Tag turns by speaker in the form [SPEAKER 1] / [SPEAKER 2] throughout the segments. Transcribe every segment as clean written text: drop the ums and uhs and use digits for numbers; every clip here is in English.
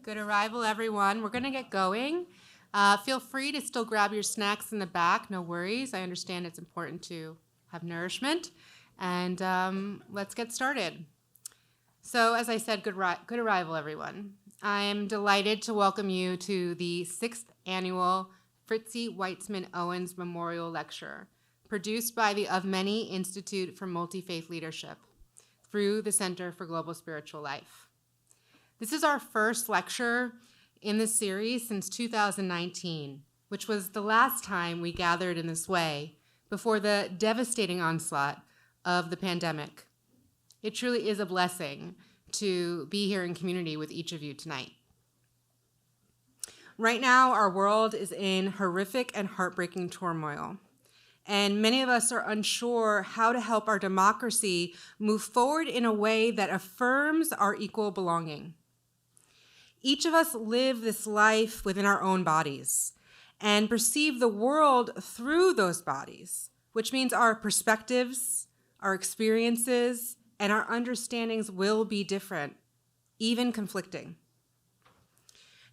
[SPEAKER 1] Good arrival, everyone. We're going to get going. Feel free to still grab your snacks in the back. No worries. I understand it's important to have nourishment. And let's get started. So, as I said, good arrival, everyone. I am delighted to welcome you to the 6th annual Fritzi Weitzmann Owens Memorial Lecture, produced by the Of Many Institute for Multi-Faith Leadership through the Center for Global Spiritual Life. This is our first lecture in this series since 2019, which was the last time we gathered in this way before the devastating onslaught of the pandemic. It truly is a blessing to be here in community with each of you tonight. Right now, our world is in horrific and heartbreaking turmoil, and many of us are unsure how to help our democracy move forward in a way that affirms our equal belonging. Each of us live this life within our own bodies and perceive the world through those bodies, which means our perspectives, our experiences, and our understandings will be different, even conflicting.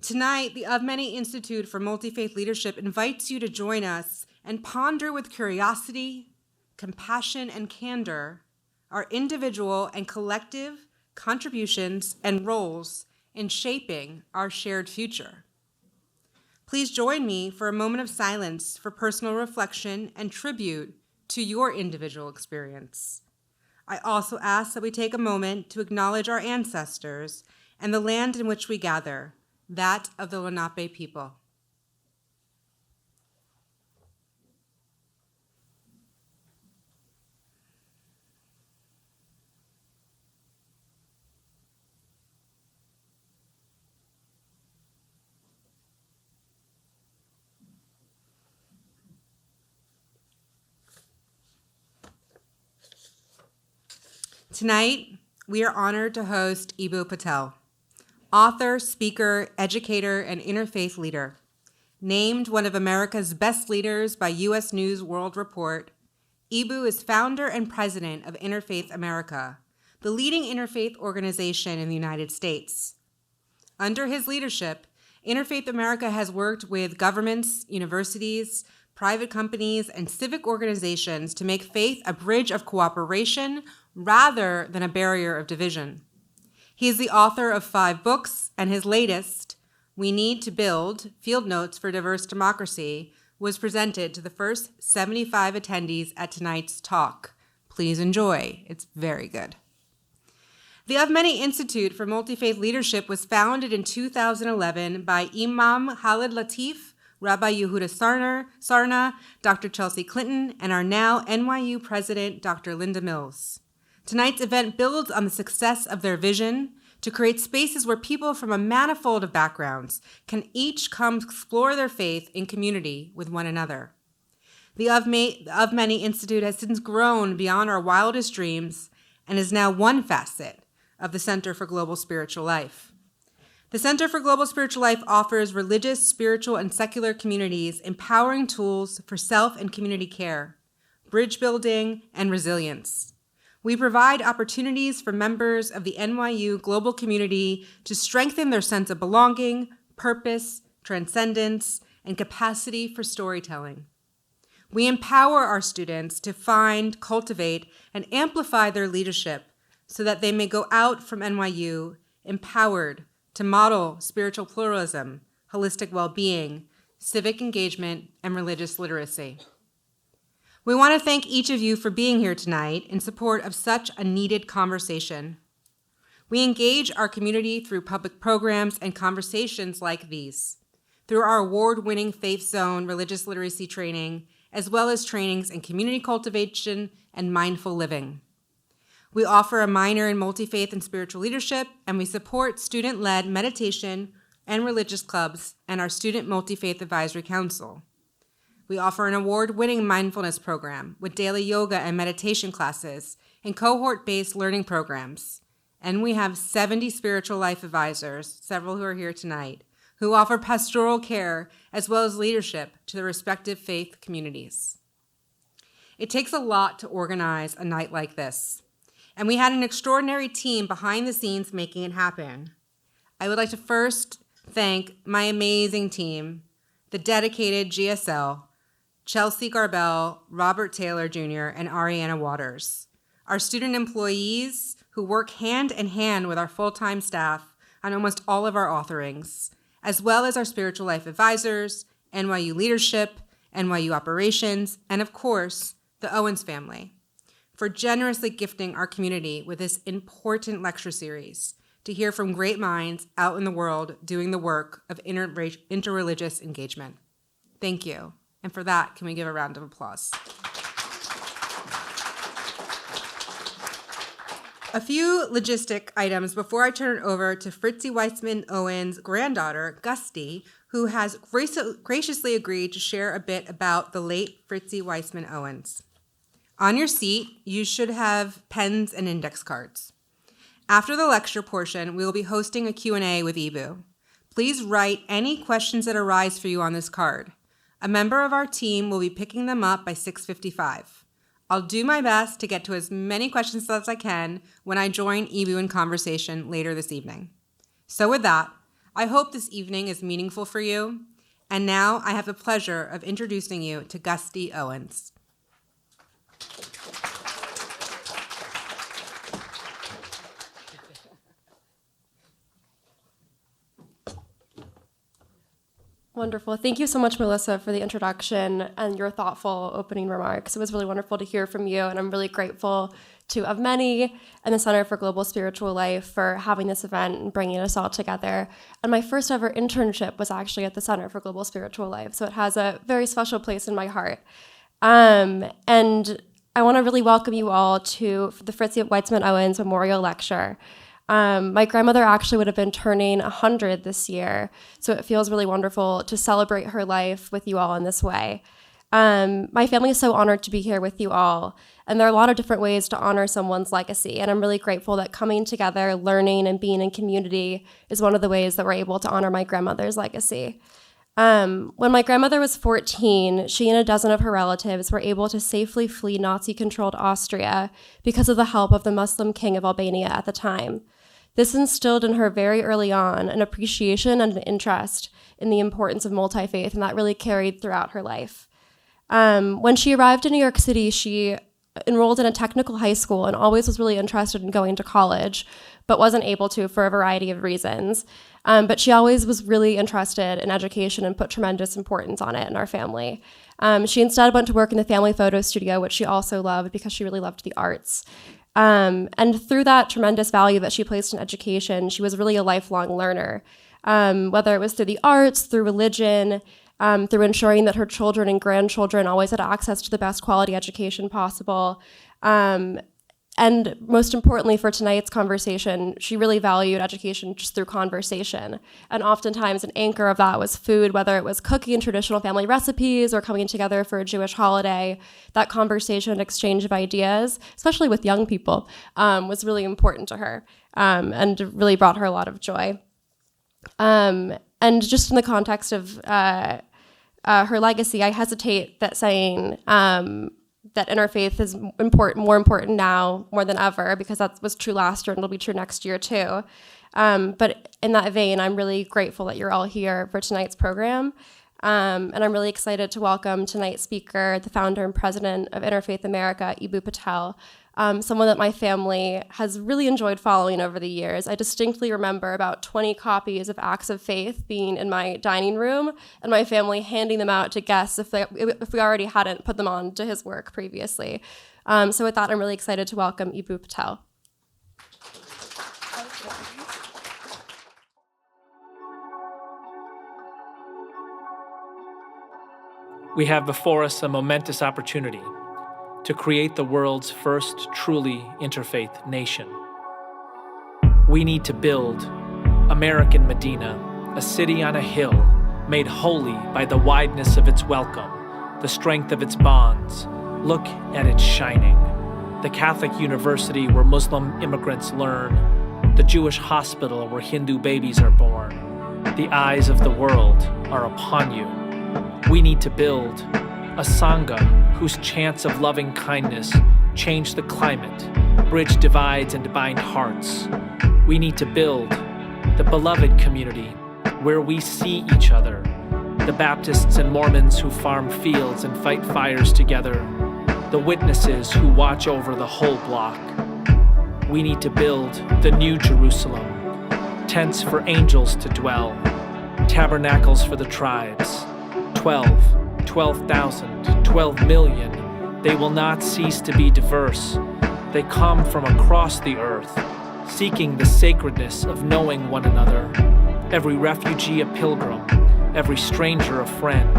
[SPEAKER 1] Tonight, the Of Many Institute for Multi-Faith Leadership invites you to join us and ponder with curiosity, compassion, and candor our individual and collective contributions and roles in shaping our shared future. Please join me for a moment of silence for personal reflection and tribute to your individual experience. I also ask that we take a moment to acknowledge our ancestors and the land in which we gather, that of the Lenape people. Tonight, we are honored to host Eboo Patel, author, speaker, educator, and interfaith leader. Named one of America's best leaders by U.S. News World Report, Eboo is founder and president of Interfaith America, the leading interfaith organization in the United States. Under his leadership, Interfaith America has worked with governments, universities, private companies, and civic organizations to make faith a bridge of cooperation rather than a barrier of division. He is the author of 5 books, and his latest, We Need to Build, Field Notes for Diverse Democracy, was presented to the first 75 attendees at tonight's talk. Please enjoy. It's very good. The Of Many Institute for Multi-Faith Leadership was founded in 2011 by Imam Khalid Latif, Rabbi Yehuda Sarna, Dr. Chelsea Clinton, and our now NYU president, Dr. Linda Mills. Tonight's event builds on the success of their vision to create spaces where people from a manifold of backgrounds can each come explore their faith in community with one another. The Of Many Institute has since grown beyond our wildest dreams and is now one facet of the Center for Global Spiritual Life. The Center for Global Spiritual Life offers religious, spiritual, and secular communities empowering tools for self and community care, bridge building, and resilience. We provide opportunities for members of the NYU global community to strengthen their sense of belonging, purpose, transcendence, and capacity for storytelling. We empower our students to find, cultivate, and amplify their leadership so that they may go out from NYU empowered to model spiritual pluralism, holistic well-being, civic engagement, and religious literacy. We want to thank each of you for being here tonight in support of such a needed conversation. We engage our community through public programs and conversations like these, through our award-winning Faith Zone religious literacy training, as well as trainings in community cultivation and mindful living. We offer a minor in multi-faith and spiritual leadership, and we support student-led meditation and religious clubs and our Student Multi-Faith Advisory Council. We offer an award-winning mindfulness program with daily yoga and meditation classes and cohort-based learning programs. And we have 70 spiritual life advisors, several who are here tonight, who offer pastoral care as well as leadership to their respective faith communities. It takes a lot to organize a night like this, and we had an extraordinary team behind the scenes making it happen. I would like to first thank my amazing team, the dedicated GSL, Chelsea Garbell, Robert Taylor Jr., and Ariana Waters, our student employees who work hand in hand with our full-time staff on almost all of our authoring, as well as our spiritual life advisors, NYU leadership, NYU operations, and of course, the Owens family, for generously gifting our community with this important lecture series to hear from great minds out in the world doing the work of interreligious engagement. Thank you. And for that, can we give a round of applause? A few logistic items before I turn it over to Fritzi Weitzmann Owens' granddaughter, Gusty, who has graciously agreed to share a bit about the late Fritzi Weitzmann Owens. On your seat, you should have pens and index cards. After the lecture portion, we will be hosting a Q&A with Eboo. Please write any questions that arise for you on this card. A member of our team will be picking them up by 6:55. I'll do my best to get to as many questions as I can when I join Eboo in conversation later this evening. So with that, I hope this evening is meaningful for you. And now I have the pleasure of introducing you to Gusty Owens.
[SPEAKER 2] Wonderful. Thank you so much, Melissa, for the introduction and your thoughtful opening remarks. It was really wonderful to hear from you, and I'm really grateful to Of Many and the Center for Global Spiritual Life for having this event and bringing us all together. And my first ever internship was actually at the Center for Global Spiritual Life, so it has a very special place in my heart. And I want to really welcome you all to the Fritzi Weitzmann Owens Memorial Lecture. My grandmother actually would have been turning 100 this year, so it feels really wonderful to celebrate her life with you all in this way. My family is so honored to be here with you all, and there are a lot of different ways to honor someone's legacy, and I'm really grateful that coming together, learning, and being in community is one of the ways that we're able to honor my grandmother's legacy. When my grandmother was 14, she and a dozen of her relatives were able to safely flee Nazi-controlled Austria because of the help of the Muslim king of Albania at the time. This instilled in her very early on an appreciation and an interest in the importance of multi-faith, and that really carried throughout her life. When she arrived in New York City, she enrolled in a technical high school and always was really interested in going to college, but wasn't able to for a variety of reasons. But she always was really interested in education and put tremendous importance on it in our family. She instead went to work in the family photo studio, which she also loved because she really loved the arts. And through that tremendous value that she placed in education, she was really a lifelong learner, whether it was through the arts, through religion, through ensuring that her children and grandchildren always had access to the best quality education possible. And most importantly for tonight's conversation, she really valued education just through conversation. And oftentimes an anchor of that was food, whether it was cooking traditional family recipes or coming together for a Jewish holiday. That conversation and exchange of ideas, especially with young people, was really important to her and really brought her a lot of joy. And just in the context of her legacy, I hesitate that saying that interfaith is more important now more than ever, because that was true last year and it'll be true next year too. But in that vein, I'm really grateful that you're all here for tonight's program. And I'm really excited to welcome tonight's speaker, the founder and president of Interfaith America, Eboo Patel, someone that my family has really enjoyed following over the years. I distinctly remember about 20 copies of Acts of Faith being in my dining room and my family handing them out to guests if we already hadn't put them on to his work previously. So with that, I'm really excited to welcome Eboo Patel.
[SPEAKER 3] We have before us a momentous opportunity to create the world's first truly interfaith nation. We need to build American Medina, a city on a hill made holy by the wideness of its welcome, the strength of its bonds. Look at it shining. The Catholic university where Muslim immigrants learn, the Jewish hospital where Hindu babies are born. The eyes of the world are upon you. We need to build a Sangha whose chants of loving kindness change the climate, bridge divides and bind hearts. We need to build the beloved community where we see each other, the Baptists and Mormons who farm fields and fight fires together, the witnesses who watch over the whole block. We need to build the new Jerusalem, tents for angels to dwell, tabernacles for the tribes, 12,000, 12 million. They will not cease to be diverse. They come from across the earth, seeking the sacredness of knowing one another. Every refugee a pilgrim, every stranger a friend,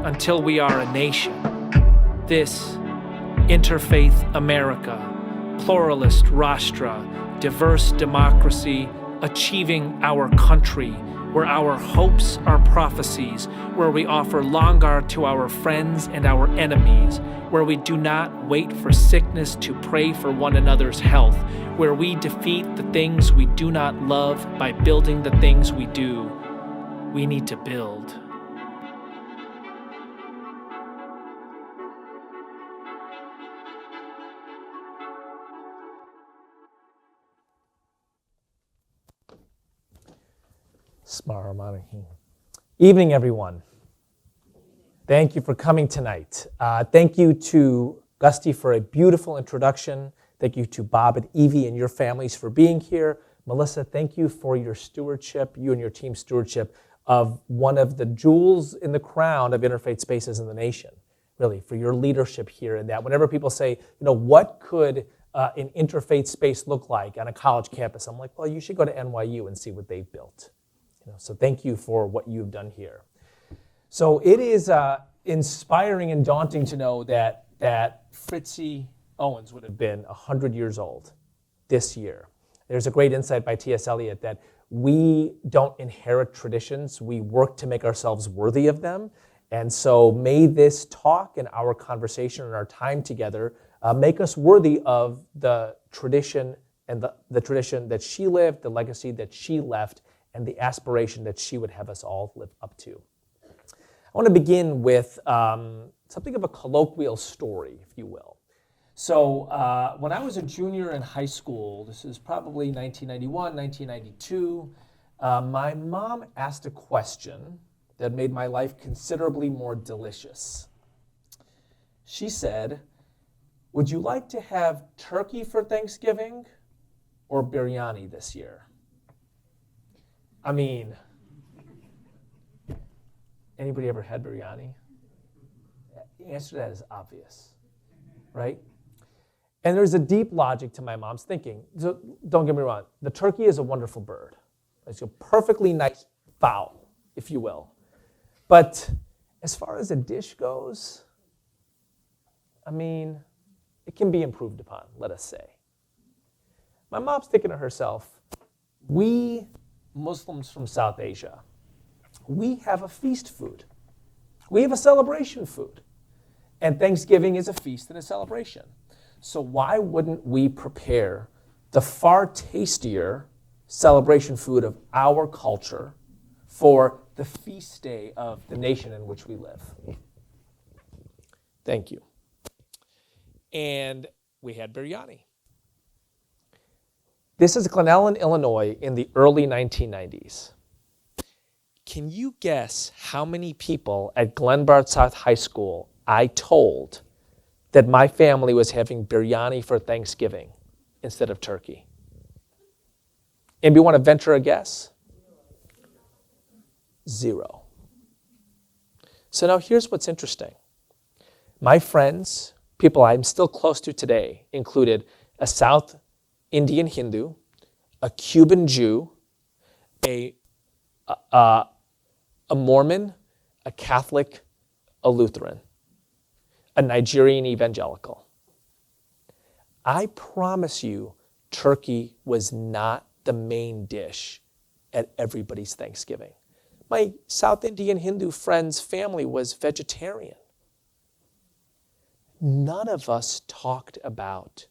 [SPEAKER 3] until we are a nation. This Interfaith America, pluralist Rashtra, diverse democracy, achieving our country, where our hopes are prophecies, where we offer Longar to our friends and our enemies, where we do not wait for sickness to pray for one another's health, where we defeat the things we do not love by building the things we do. We need to build.
[SPEAKER 4] Evening, everyone. Thank you for coming tonight. Thank you to Gusty for a beautiful introduction. Thank you to Bob and Evie and your families for being here. Melissa, thank you for your stewardship, you and your team's stewardship of one of the jewels in the crown of interfaith spaces in the nation, really, for your leadership here. And that whenever people say, what could an interfaith space look like on a college campus? I'm like, well, you should go to NYU and see what they've built. So thank you for what you've done here. So it is inspiring and daunting to know that Fritzi Owens would have been 100 years old this year. There's a great insight by T.S. Eliot that we don't inherit traditions, we work to make ourselves worthy of them. And so may this talk and our conversation and our time together make us worthy of the tradition and the tradition that she lived, the legacy that she left, and the aspiration that she would have us all live up to. I want to begin with something of a colloquial story, if you will. So when I was a junior in high school, this is probably 1991, 1992, my mom asked a question that made my life considerably more delicious. She said, "Would you like to have turkey for Thanksgiving or biryani this year?" I mean, anybody ever had biryani? The answer to that is obvious, right? And there's a deep logic to my mom's thinking. So don't get me wrong, the turkey is a wonderful bird. It's a perfectly nice fowl, if you will. But as far as a dish goes, I mean, it can be improved upon, let us say. My mom's thinking to herself, we Muslims from South Asia, we have a feast food. We have a celebration food. And Thanksgiving is a feast and a celebration. So why wouldn't we prepare the far tastier celebration food of our culture for the feast day of the nation in which we live? Thank you. And we had biryani. This is Glen Ellen, Illinois in the early 1990s. Can you guess how many people at Glenbard South High School I told that my family was having biryani for Thanksgiving instead of turkey? Anybody want to venture a guess? 0. So now here's what's interesting. My friends, people I'm still close to today, included a South Indian Hindu, a Cuban Jew, a Mormon, a Catholic, a Lutheran, a Nigerian evangelical. I promise you, turkey was not the main dish at everybody's Thanksgiving. My South Indian Hindu friend's family was vegetarian. None of us talked about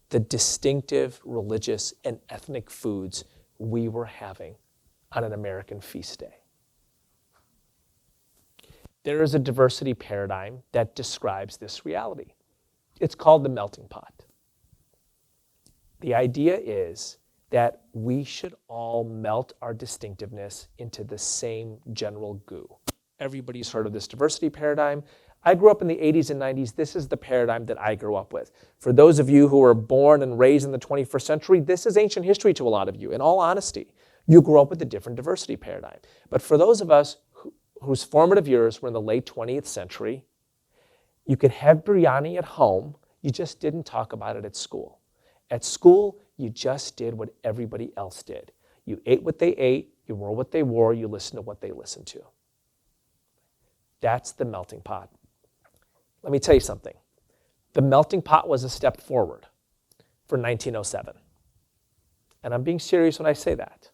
[SPEAKER 4] the distinctive religious and ethnic foods we were having on an American feast day. There is a diversity paradigm that describes this reality. It's called the melting pot. The idea is that we should all melt our distinctiveness into the same general goo. Everybody's heard of this diversity paradigm. I grew up in the 80s and 90s. This is the paradigm that I grew up with. For those of you who were born and raised in the 21st century, this is ancient history to a lot of you. In all honesty, you grew up with a different diversity paradigm. But for those of us whose formative years were in the late 20th century, you could have biryani at home, you just didn't talk about it at school. At school, you just did what everybody else did. You ate what they ate, you wore what they wore, you listened to what they listened to. That's the melting pot. Let me tell you something. The melting pot was a step forward for 1907. And I'm being serious when I say that,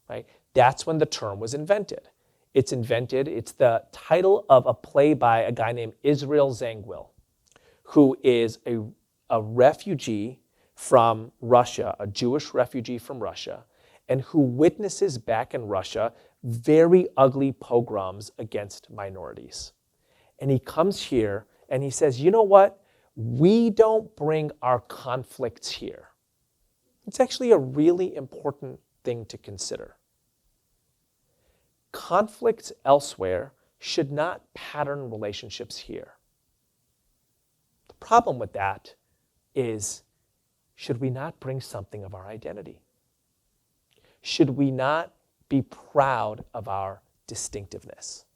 [SPEAKER 4] right? That's when the term was invented. It's the title of a play by a guy named Israel Zangwill, who is a refugee from Russia, a Jewish refugee from Russia, and who witnesses back in Russia very ugly pogroms against minorities. And he comes here and he says, you know what? We don't bring our conflicts here. It's actually a really important thing to consider. Conflicts elsewhere should not pattern relationships here. The problem with that is, should we not bring something of our identity? Should we not be proud of our distinctiveness?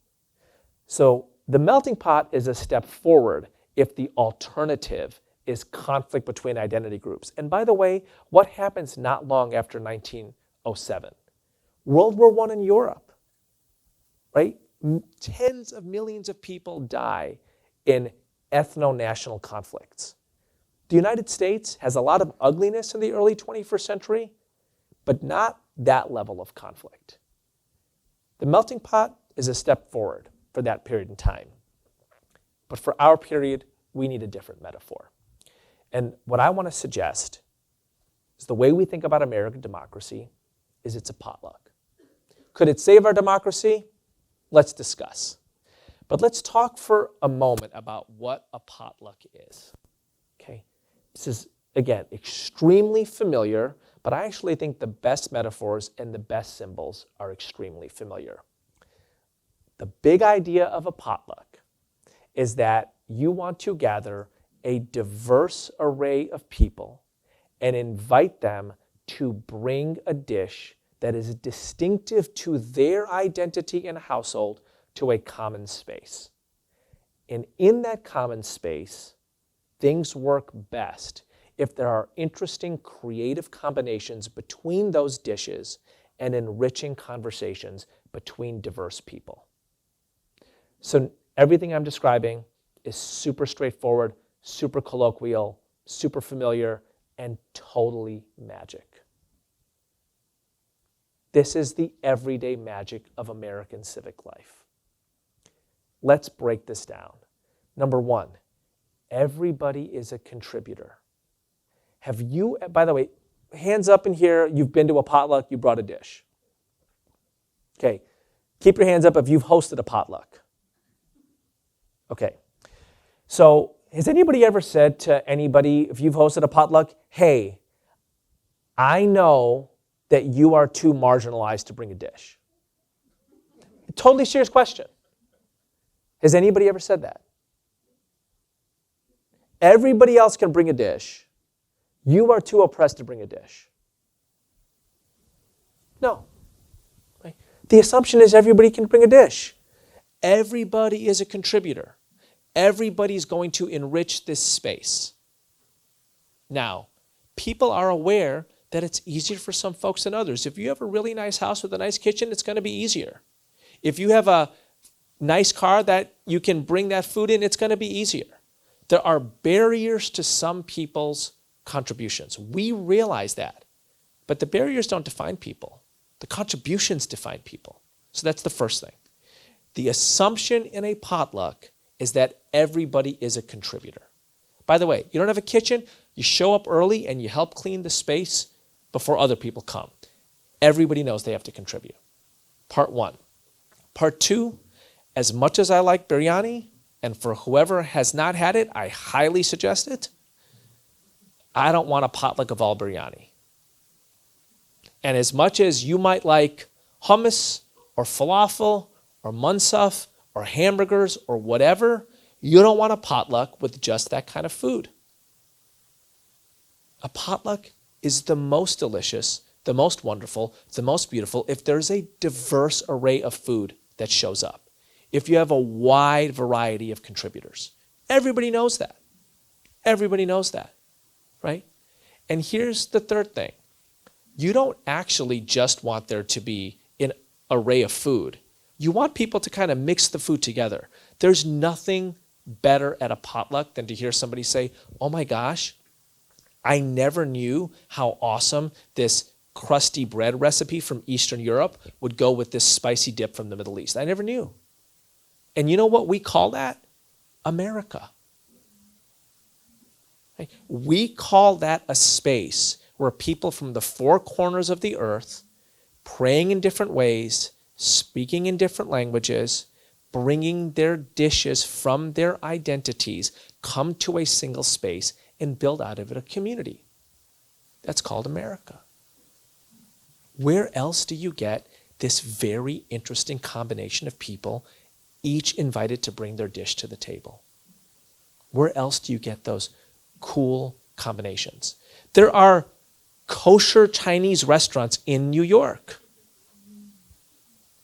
[SPEAKER 4] So the melting pot is a step forward if the alternative is conflict between identity groups. And by the way, what happens not long after 1907? World War I in Europe, right? Tens of millions of people die in ethno-national conflicts. The United States has a lot of ugliness in the early 21st century, but not that level of conflict. The melting pot is a step forward for that period in time. But for our period, we need a different metaphor. And what I want to suggest is the way we think about American democracy is it's a potluck. Could it save our democracy? Let's discuss. But let's talk for a moment about what a potluck is. Okay? This is, again, extremely familiar, but I actually think the best metaphors and the best symbols are extremely familiar. The big idea of a potluck is that you want to gather a diverse array of people and invite them to bring a dish that is distinctive to their identity and household to a common space. And in that common space, things work best if there are interesting creative combinations between those dishes and enriching conversations between diverse people. So everything I'm describing is super straightforward, super colloquial, super familiar, and totally magic. This is the everyday magic of American civic life. Let's break this down. Number one, everybody is a contributor. Have you, by the way, hands up in here, you've been to a potluck, you brought a dish. Okay, keep your hands up if you've hosted a potluck. Okay, so has anybody ever said to anybody, if you've hosted a potluck, hey, I know that you are too marginalized to bring a dish? A totally serious question. Has anybody ever said that? Everybody else can bring a dish. You are too oppressed to bring a dish. No. Right? The assumption is everybody can bring a dish. Everybody is a contributor. Everybody's going to enrich this space. Now, people are aware that it's easier for some folks than others. If you have a really nice house with a nice kitchen, it's going to be easier. If you have a nice car that you can bring that food in, it's going to be easier. There are barriers to some people's contributions. We realize that. But the barriers don't define people. The contributions define people. So that's the first thing. The assumption in a potluck is that everybody is a contributor. By the way, you don't have a kitchen, you show up early and you help clean the space before other people come. Everybody knows they have to contribute. Part one. Part two, as much as I like biryani, and for whoever has not had it, I highly suggest it, I don't want a potluck of all biryani. And as much as you might like hummus or falafel or munsaf or hamburgers or whatever, you don't want a potluck with just that kind of food. A potluck is the most delicious, the most wonderful, the most beautiful if there's a diverse array of food that shows up. If you have a wide variety of contributors. Everybody knows that. Everybody knows that, right? And here's the third thing. You don't actually just want there to be an array of food. You want people to kind of mix the food together. There's nothing better at a potluck than to hear somebody say, oh my gosh, I never knew how awesome this crusty bread recipe from Eastern Europe would go with this spicy dip from the Middle East. I never knew. And you know what we call that? America. We call that a space where people from the four corners of the earth, praying in different ways, speaking in different languages, bringing their dishes from their identities, come to a single space and build out of it a community. That's called America. Where else do you get this very interesting combination of people, each invited to bring their dish to the table? Where else do you get those cool combinations? There are kosher Chinese restaurants in New York.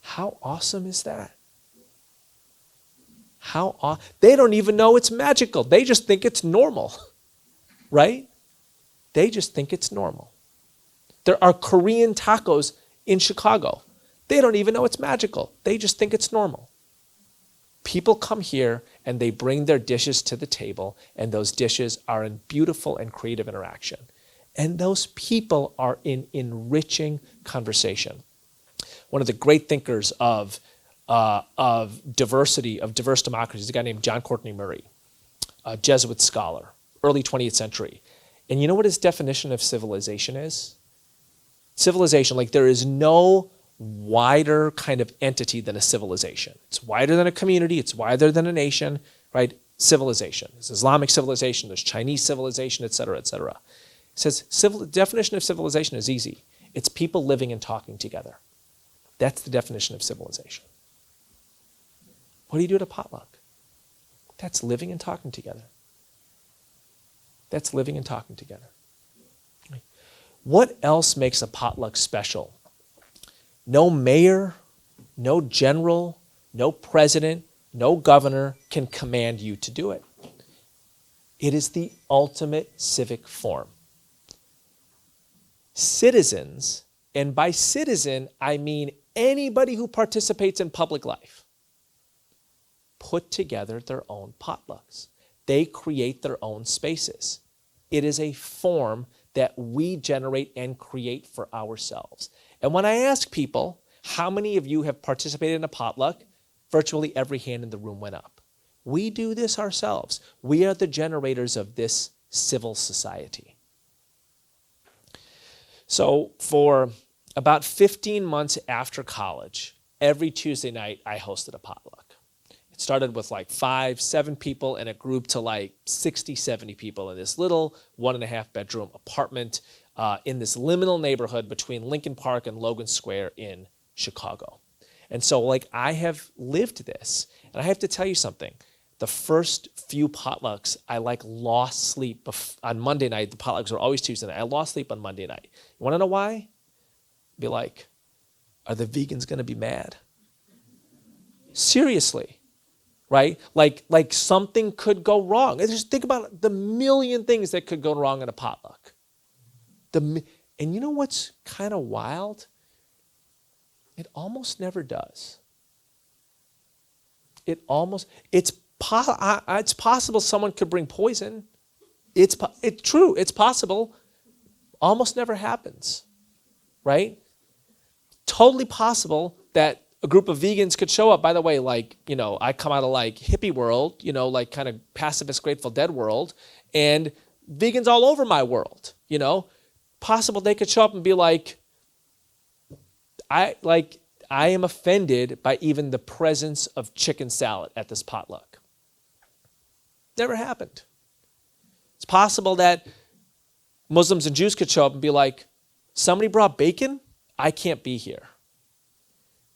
[SPEAKER 4] How awesome is that? They don't even know it's magical. They just think it's normal, right? They just think it's normal. There are Korean tacos in Chicago. They don't even know it's magical. They just think it's normal. People come here and they bring their dishes to the table, and those dishes are in beautiful and creative interaction. And those people are in enriching conversation. One of the great thinkers of diversity, of diverse democracy, is a guy named John Courtney Murray, a Jesuit scholar, early 20th century. And you know what his definition of civilization is? Civilization, like there is no wider kind of entity than a civilization. It's wider than a community, it's wider than a nation, right? Civilization. There's Islamic civilization, there's Chinese civilization, et cetera, et cetera. It says the definition of civilization is easy. It's people living and talking together. That's the definition of civilization. What do you do at a potluck? That's living and talking together. That's living and talking together. What else makes a potluck special? No mayor, no general, no president, no governor can command you to do it. It is the ultimate civic form. Citizens, and by citizen, I mean anybody who participates in public life, put together their own potlucks. They create their own spaces. It is a form that we generate and create for ourselves. And when I ask people, how many of you have participated in a potluck? Virtually every hand in the room went up. We do this ourselves. We are the generators of this civil society. So for about 15 months after college, every Tuesday night I hosted a potluck. It started with like 5, 7 people, and it grew to like 60, 70 people in this little 1.5 bedroom apartment in this liminal neighborhood between Lincoln Park and Logan Square in Chicago. And so like I have lived this, and I have to tell you something. The first few potlucks, I like lost sleep on Monday night. The potlucks are always Tuesday night. I lost sleep on Monday night. You want to know why? Be like, are the vegans going to be mad? Seriously, right? Like something could go wrong. And just think about the million things that could go wrong in a potluck. And you know what's kind of wild? It almost never does. It's possible someone could bring poison. It's true. It's possible. Almost never happens, right? Totally possible that a group of vegans could show up. By the way, like, you know, I come out of like hippie world, you know, like kind of pacifist Grateful Dead world, and vegans all over my world, you know. Possible they could show up and be like, I am offended by even the presence of chicken salad at this potluck. Never happened. It's possible that Muslims and Jews could show up and be like, somebody brought bacon?
[SPEAKER 5] I can't be here.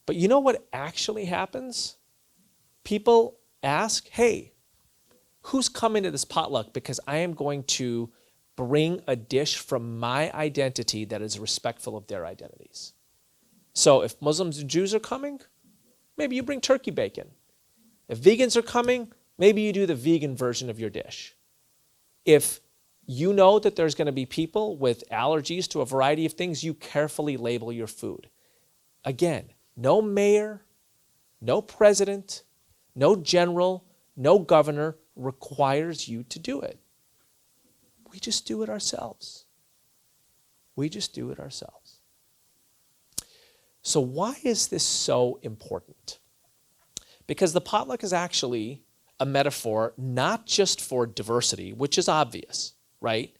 [SPEAKER 5] But you know what actually happens? People ask, hey, who's coming to this potluck? Because I am going to bring a dish from my identity that is respectful of their identities. So if Muslims and Jews are coming, maybe you bring turkey bacon. If vegans are coming, maybe you do the vegan version of your dish. If you know that there's going to be people with allergies to a variety of things, you carefully label your food. Again, no mayor, no president, no general, no governor requires you to do it. We just do it ourselves. We just do it ourselves. So why is this so important? Because the potluck is actually a metaphor not just for diversity, which is obvious, right?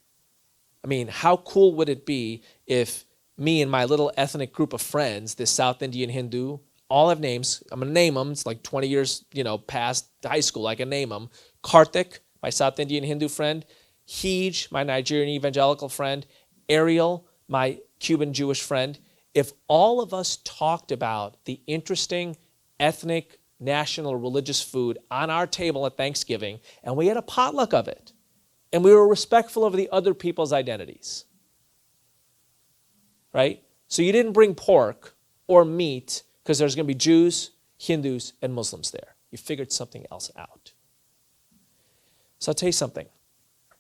[SPEAKER 5] I mean, how cool would it be if me and my little ethnic group of friends, this South Indian Hindu, all have names. I'm going to name them. It's like 20 years, past high school. I can name them. Karthik, my South Indian Hindu friend. Hej, my Nigerian evangelical friend. Ariel, my Cuban Jewish friend. If all of us talked about the interesting ethnic, national, religious food on our table at Thanksgiving, and we had a potluck of it, and we were respectful of the other people's identities, right? So you didn't bring pork or meat because there's going to be Jews, Hindus, and Muslims there. You figured something else out. So I'll tell you something.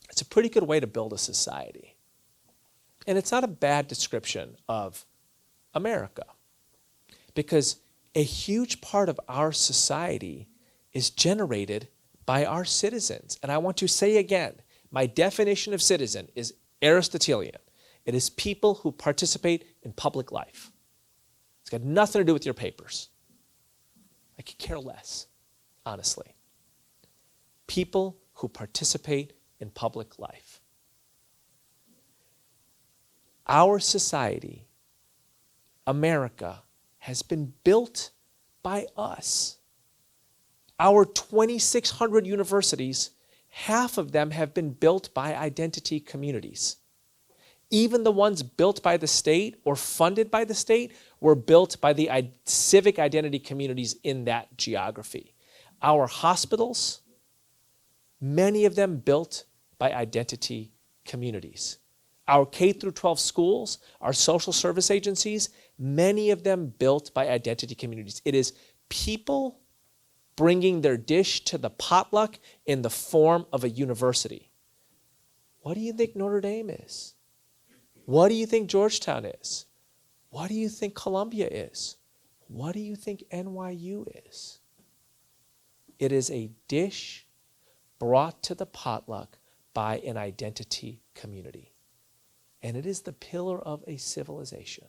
[SPEAKER 5] It's a pretty good way to build a society. And it's not a bad description of America, because a huge part of our society is generated by our citizens. And I want to say again, my definition of citizen is Aristotelian. It is people who participate in public life. It's got nothing to do with your papers. I could care less, honestly. People who participate in public life. Our society, America, has been built by us. Our 2,600 universities, half of them have been built by identity communities. Even the ones built by the state or funded by the state were built by the civic identity communities in that geography. Our hospitals, many of them built by identity communities. Our K through 12 schools, our social service agencies, many of them built by identity communities. It is people bringing their dish to the potluck in the form of a university. What do you think Notre Dame is? What do you think Georgetown is? What do you think Columbia is? What do you think NYU is? It is a dish brought to the potluck by an identity community. And it is the pillar of a civilization.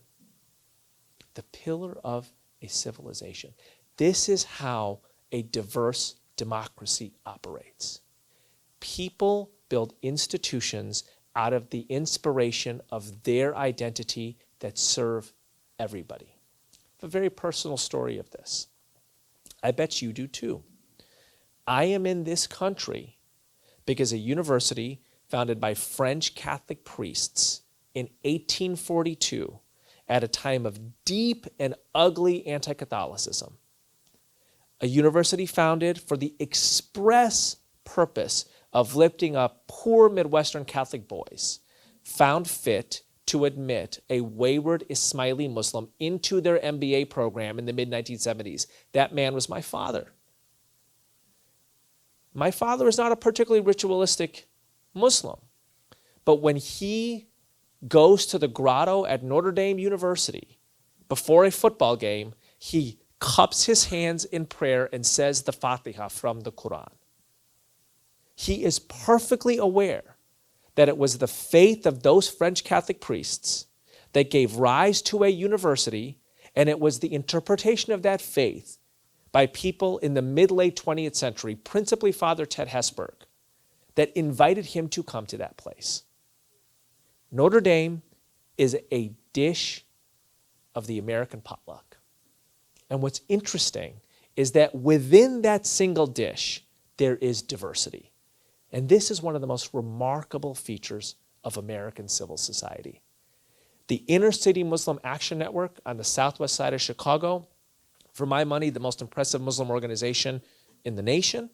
[SPEAKER 5] The pillar of a civilization. This is how a diverse democracy operates. People build institutions out of the inspiration of their identity that serve everybody. I have a very personal story of this. I bet you do too. I am in this country because a university founded by French Catholic priests in 1842, at a time of deep and ugly anti-Catholicism. A university founded for the express purpose of lifting up poor Midwestern Catholic boys, found fit to admit a wayward Ismaili Muslim into their MBA program in the mid-1970s. That man was my father. My father is not a particularly ritualistic Muslim, but when he goes to the grotto at Notre Dame University before a football game, he cups his hands in prayer and says the Fatiha from the Quran. He is perfectly aware that it was the faith of those French Catholic priests that gave rise to a university, and it was the interpretation of that faith by people in the mid-late 20th century, principally Father Ted Hesburgh, that invited him to come to that place. Notre Dame is a dish of the American potluck. And what's interesting is that within that single dish, there is diversity. And this is one of the most remarkable features of American civil society. the Inner City Muslim Action Network on the southwest side of Chicago, for my money, the most impressive Muslim organization in the nation.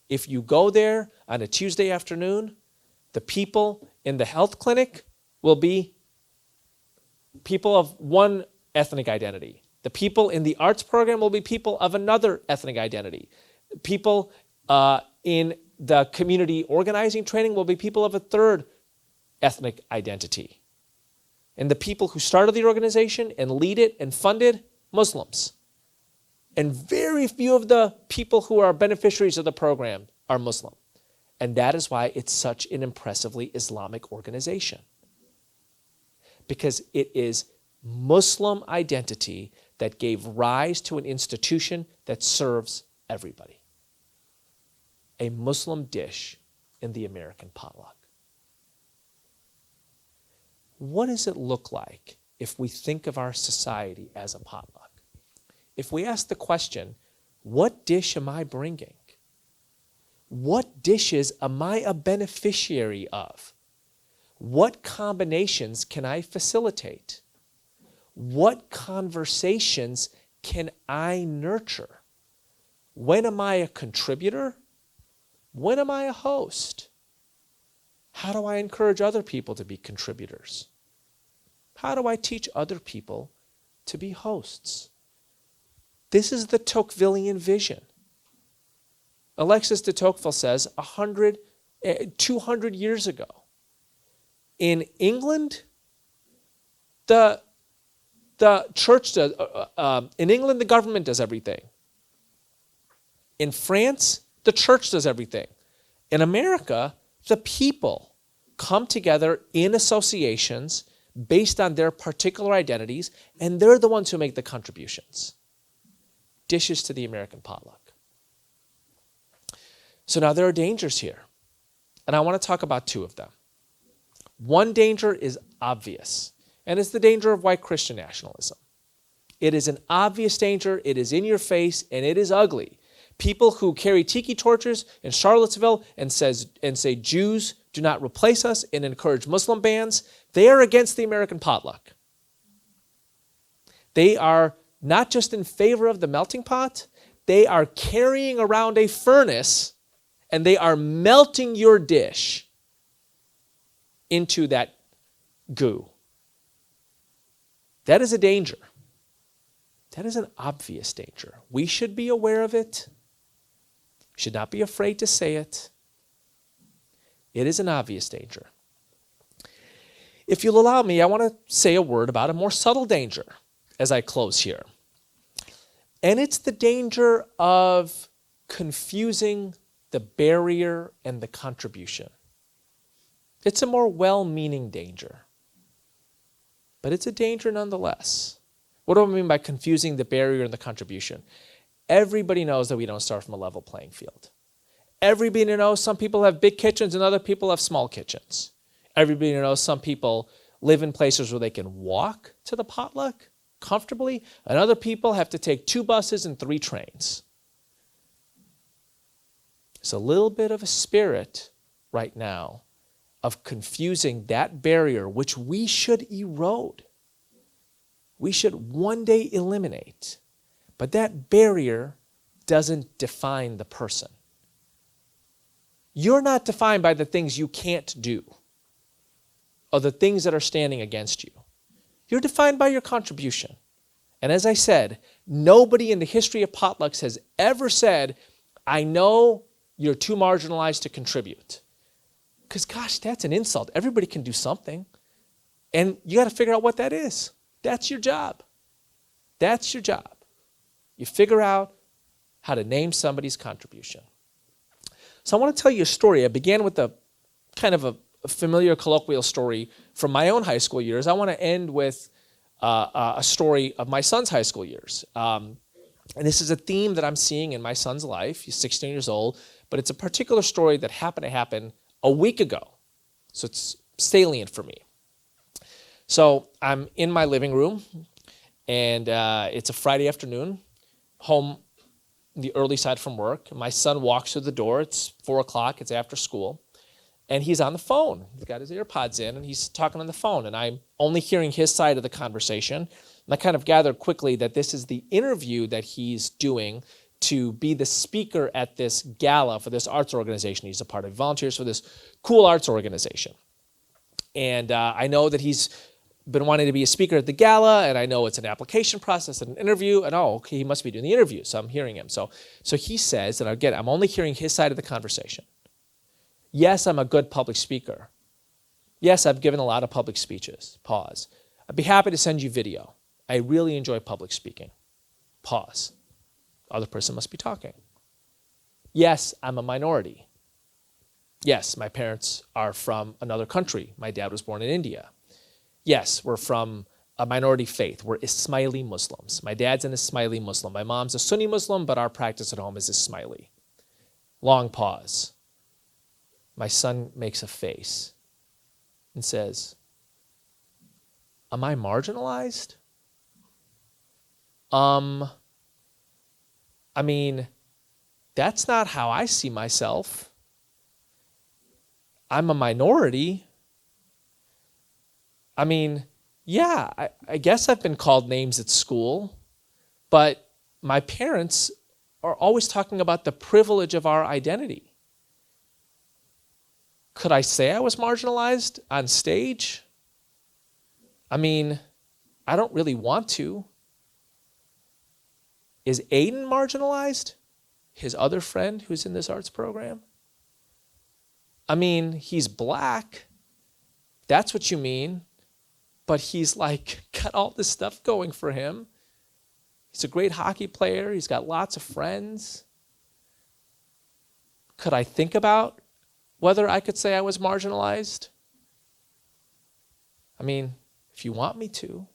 [SPEAKER 5] If you go there on a Tuesday afternoon, the people in the health clinic will be people of one ethnic identity. The people in the arts program will be people of another ethnic identity. People in the community organizing training will be people of a third ethnic identity. And the people who started the organization and lead it and fund it, Muslims. And very few of the people who are beneficiaries of the program are Muslim. And that is why it's such an impressively Islamic organization. Because it is Muslim identity that gave rise to an institution that serves everybody. A Muslim dish in the American potluck. What does it look like if we think of our society as a potluck? If we ask the question, what dish am I bringing? What dishes am I a beneficiary of? What combinations can I facilitate? What conversations can I nurture? When am I a contributor? When am I a host? How do I encourage other people to be contributors? How do I teach other people to be hosts? This is the Tocquevillian vision. Alexis de Tocqueville says 200 years ago, in England, the church does, in England, the government does everything. In France, the church does everything. In America, the people come together in associations based on their particular identities, and they're the ones who make the contributions. Dishes to the American potluck. So now there are dangers here, and I want to talk about two of them. One danger is obvious, and it's the danger of white Christian nationalism. It is an obvious danger, it is in your face, and it is ugly. People who carry tiki torches in Charlottesville and say Jews do not replace us and encourage Muslim bans, they are against the American potluck. They are not just in favor of the melting pot, they are carrying around a furnace and they are melting your dish into that goo. That is a danger. That is an obvious danger. We should be aware of it. We should not be afraid to say it. It is an obvious danger. If you'll allow me, I want to say a word about a more subtle danger as I close here. And it's the danger of confusing the barrier and the contribution. It's a more well-meaning danger, but it's a danger nonetheless. What do I mean by confusing the barrier and the contribution? Everybody knows that we don't start from a level playing field. Everybody knows some people have big kitchens and other people have small kitchens. Everybody knows some people live in places where they can walk to the potluck comfortably, and other people have to take 2 buses and 3 trains. There's a little bit of a spirit right now of confusing that barrier, which we should erode. We should one day eliminate. But that barrier doesn't define the person. You're not defined by the things you can't do or the things that are standing against you. You're defined by your contribution. And as I said, nobody in the history of potlucks has ever said, I know you're too marginalized to contribute. Because gosh, that's an insult. Everybody can do something. And you got to figure out what that is. That's your job. That's your job. You figure out how to name somebody's contribution. So I want to tell you a story. I began with a kind of a familiar colloquial story from my own high school years. I want to end with a story of my son's high school years. And this is a theme that I'm seeing in my son's life. He's 16 years old, but it's a particular story that happened to happen a week ago. So it's salient for me. So I'm in my living room, and it's a Friday afternoon, home the early side from work. My son walks through the door. It's 4 o'clock. It's after school. And he's on the phone. He's got his AirPods in, and he's talking on the phone, and I'm only hearing his side of the conversation. And I kind of gathered quickly that this is the interview that he's doing to be the speaker at this gala for this arts organization he's a part of. He volunteers for this cool arts organization. And I know that he's been wanting to be a speaker at the gala, and I know it's an application process and an interview, and okay, he must be doing the interview, so I'm hearing him. So he says, and again, I'm only hearing his side of the conversation. Yes, I'm a good public speaker. Yes, I've given a lot of public speeches. Pause. I'd be happy to send you video. I really enjoy public speaking. Pause. Other person must be talking. Yes, I'm a minority. Yes, my parents are from another country. My dad was born in India. Yes, we're from a minority faith. We're Ismaili Muslims. My dad's an Ismaili Muslim. My mom's a Sunni Muslim, but our practice at home is Ismaili. Long pause. My son makes a face and says, am I marginalized? I mean, that's not how I see myself. I'm a minority. I mean, yeah, I guess I've been called names at school, but my parents are always talking about the privilege of our identity. Could I say I was marginalized on stage? I mean, I don't really want to. Is Aiden marginalized? His other friend who's in this arts program? I mean, he's black. That's what you mean. But he's like got all this stuff going for him. He's a great hockey player. He's got lots of friends. Could I think about whether I could say I was marginalized? I mean, if you want me to.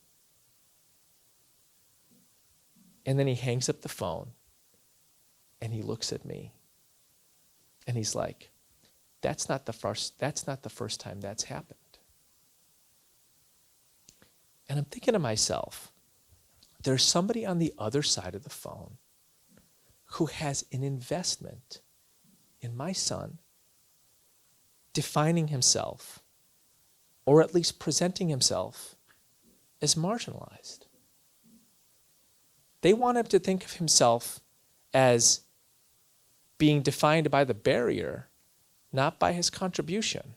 [SPEAKER 5] And then he hangs up the phone and he looks at me and he's like, that's not the first time that's happened. And I'm thinking to myself, there's somebody on the other side of the phone who has an investment in my son defining himself, or at least presenting himself as marginalized. They want him to think of himself as being defined by the barrier, not by his contribution.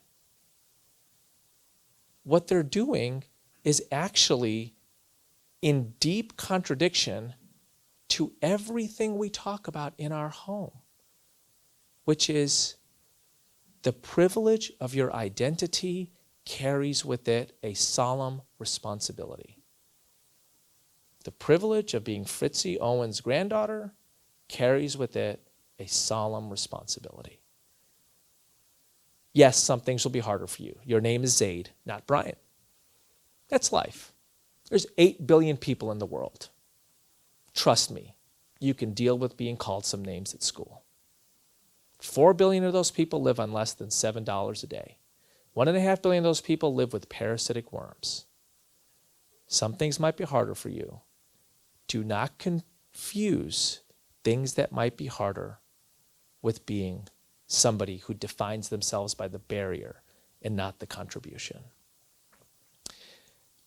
[SPEAKER 5] What they're doing is actually in deep contradiction to everything we talk about in our home, which is the privilege of your identity carries with it a solemn responsibility. The privilege of being Fritzi Owens' granddaughter carries with it a solemn responsibility. Yes, some things will be harder for you. Your name is Zaid, not Brian. That's life. There's 8 billion people in the world. Trust me, you can deal with being called some names at school. 4 billion of those people live on less than $7 a day. 1.5 billion of those people live with parasitic worms. Some things might be harder for you. Do not confuse things that might be harder with being somebody who defines themselves by the barrier and not the contribution.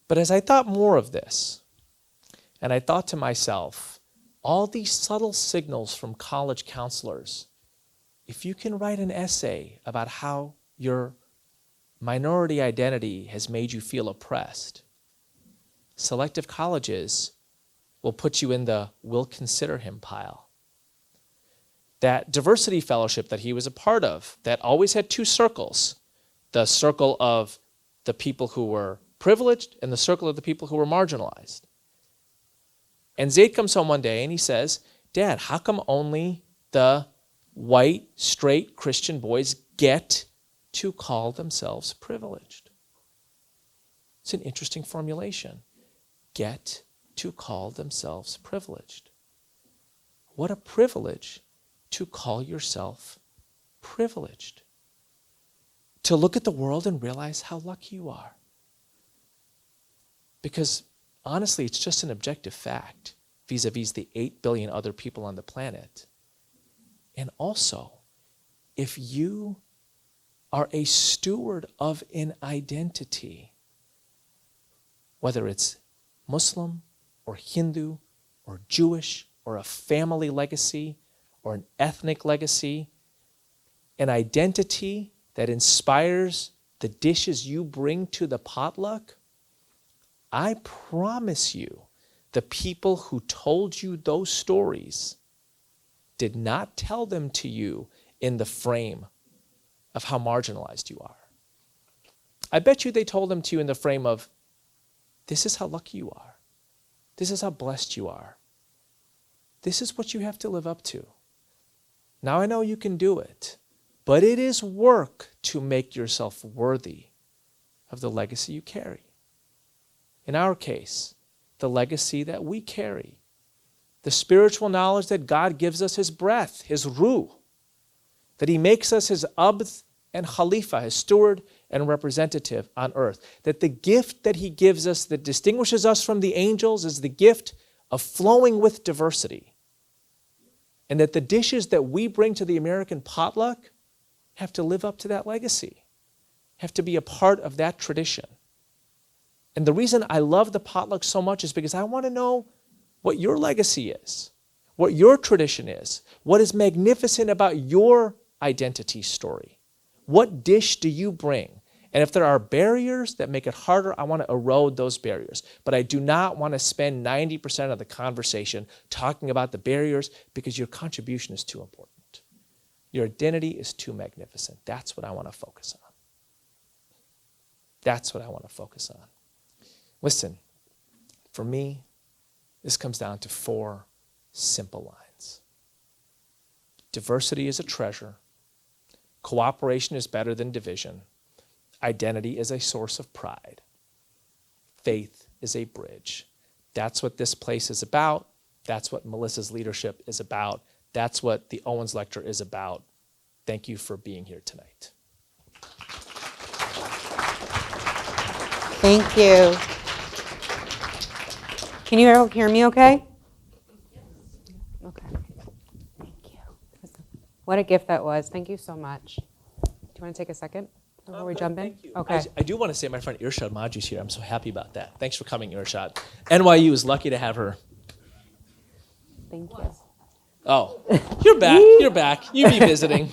[SPEAKER 5] But as I thought more of this, and I thought to myself, all these subtle signals from college counselors, if you can write an essay about how your minority identity has made you feel oppressed, selective colleges will put you in the "we'll consider him" pile. That diversity fellowship that he was a part of, that always had 2 circles, the circle of the people who were privileged and the circle of the people who were marginalized. And Zaid comes home one day and he says, Dad, how come only the white, straight Christian boys get to call themselves privileged? It's an interesting formulation. Get to call themselves privileged. What a privilege to call yourself privileged. To look at the world and realize how lucky you are. Because honestly, it's just an objective fact vis-a-vis the 8 billion other people on the planet. And also, if you are a steward of an identity, whether it's Muslim or Hindu or Jewish or a family legacy or an ethnic legacy, an identity that inspires the dishes you bring to the potluck. I promise you, the people who told you those stories did not tell them to you in the frame of how marginalized you are. I bet you they told them to you in the frame of, this is how lucky you are. This is how blessed you are. This is what you have to live up to. Now I know you can do it, but it is work to make yourself worthy of the legacy you carry. In our case, the legacy that we carry, the spiritual knowledge that God gives us, his breath, his ruh, that he makes us his abd and khalifa, his steward and representative on earth, that the gift that he gives us that distinguishes us from the angels is the gift of flowing with diversity. And that the dishes that we bring to the American potluck have to live up to that legacy, have to be a part of that tradition. And the reason I love the potluck so much is because I want to know what your legacy is, what your tradition is, what is magnificent about your identity story. What dish do you bring? And if there are barriers that make it harder, I want to erode those barriers. But I do not want to spend 90% of the conversation talking about the barriers because your contribution is too important. Your identity is too magnificent. That's what I want to focus on. That's what I want to focus on. Listen, for me, this comes down to 4 simple lines. Diversity is a treasure. Cooperation is better than division. Identity is a source of pride. Faith is a bridge. That's what this place is about. That's what Melissa's leadership is about. That's what the Owens Lecture is about. Thank you for being here tonight.
[SPEAKER 1] Thank you. Can you hear me okay? Okay. Thank you. What a gift that was. Thank you so much. Do you want to take a second before we jump in?
[SPEAKER 5] Thank you.
[SPEAKER 1] Okay.
[SPEAKER 5] I do want to say my friend Irshad Maju's here. I'm so happy about that. Thanks for coming, Irshad. NYU is lucky to have her.
[SPEAKER 1] Thank you.
[SPEAKER 5] Oh, you're back. You're back. You be visiting.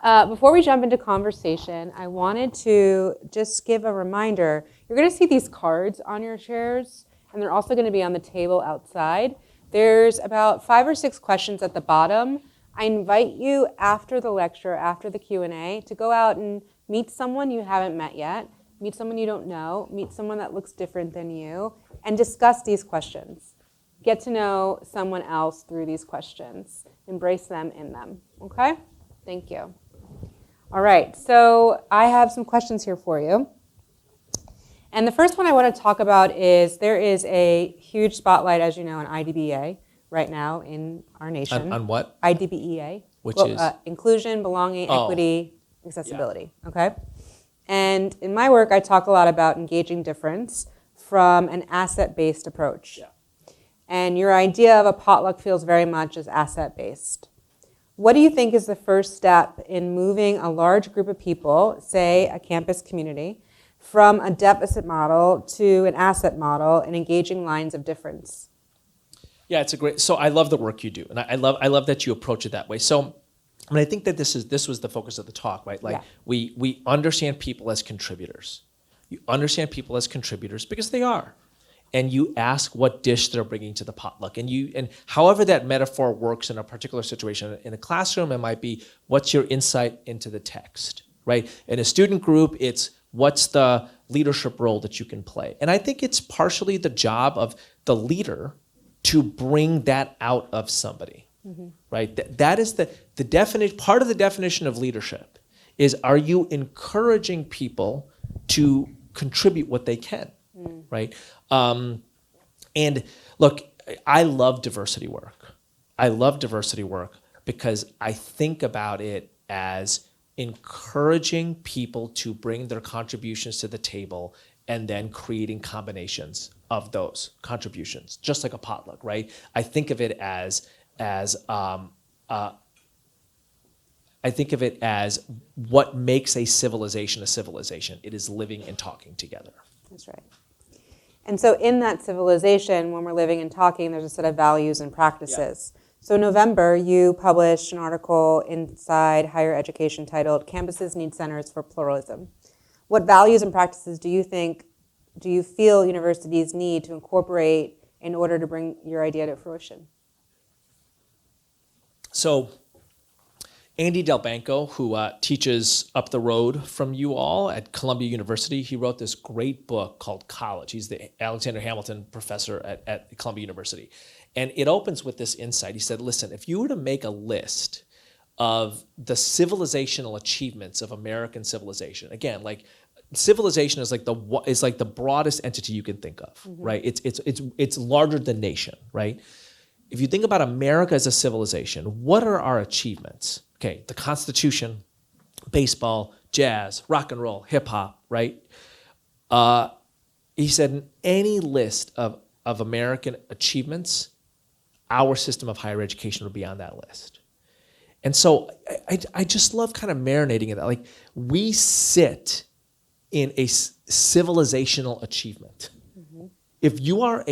[SPEAKER 1] Before we jump into conversation, I wanted to just give a reminder. You're going to see these cards on your chairs, and they're also going to be on the table outside. There's about 5 or 6 questions at the bottom. I invite you after the lecture, after the Q&A, to go out and meet someone you haven't met yet, meet someone you don't know, meet someone that looks different than you, and discuss these questions. Get to know someone else through these questions. Embrace them in them, okay? Thank you. All right, so I have some questions here for you. And the first one I want to talk about is there is a huge spotlight, as you know, on IDBEA right now in our nation.
[SPEAKER 5] On what?
[SPEAKER 1] IDBEA.
[SPEAKER 5] Which is?
[SPEAKER 1] Inclusion, belonging, equity, accessibility, okay? And in my work, I talk a lot about engaging difference from an asset-based approach.
[SPEAKER 5] Yeah.
[SPEAKER 1] And your idea of a potluck feels very much as asset-based. What do you think is the first step in moving a large group of people, say a campus community, from a deficit model to an asset model and engaging lines of difference?
[SPEAKER 5] Yeah, it's a great. So I love the work you do, and I love that you approach it that way. So, I mean, I think that this was the focus of the talk, right? Like we understand people as contributors. You understand people as contributors because they are, and you ask what dish they're bringing to the potluck, and however that metaphor works in a particular situation. In a classroom, it might be what's your insight into the text, right? In a student group, it's what's the leadership role that you can play, and I think it's partially the job of the leader to bring that out of somebody, right? That is the definition. Part of the definition of leadership is, are you encouraging people to contribute what they can, right? And look, I love diversity work. I love diversity work because I think about it as encouraging people to bring their contributions to the table and then creating combinations of those contributions, just like a potluck, right? I think of it as I think of it as what makes a civilization a civilization. It is living and talking together.
[SPEAKER 1] That's right. And so in that civilization, when we're living and talking, there's a set of values and practices. Yeah. So in November, you published an article inside Higher Education titled Campuses Need Centers for Pluralism. What values and practices do you feel universities need to incorporate in order to bring your idea to fruition?
[SPEAKER 5] So Andy Delbanco, who teaches up the road from you all at Columbia University, he wrote this great book called College. He's the Alexander Hamilton professor at Columbia University. And it opens with this insight. He said, listen, if you were to make a list of the civilizational achievements of American civilization, again, like civilization is like the broadest entity you can think of, mm-hmm. right? It's larger than nation, right? If you think about America as a civilization, what are our achievements? Okay, the Constitution, baseball, jazz, rock and roll, hip hop, right? He said in any list of American achievements, our system of higher education would be on that list. And so I just love kind of marinating in that. Like, we sit in a civilizational achievement. Mm-hmm. If you are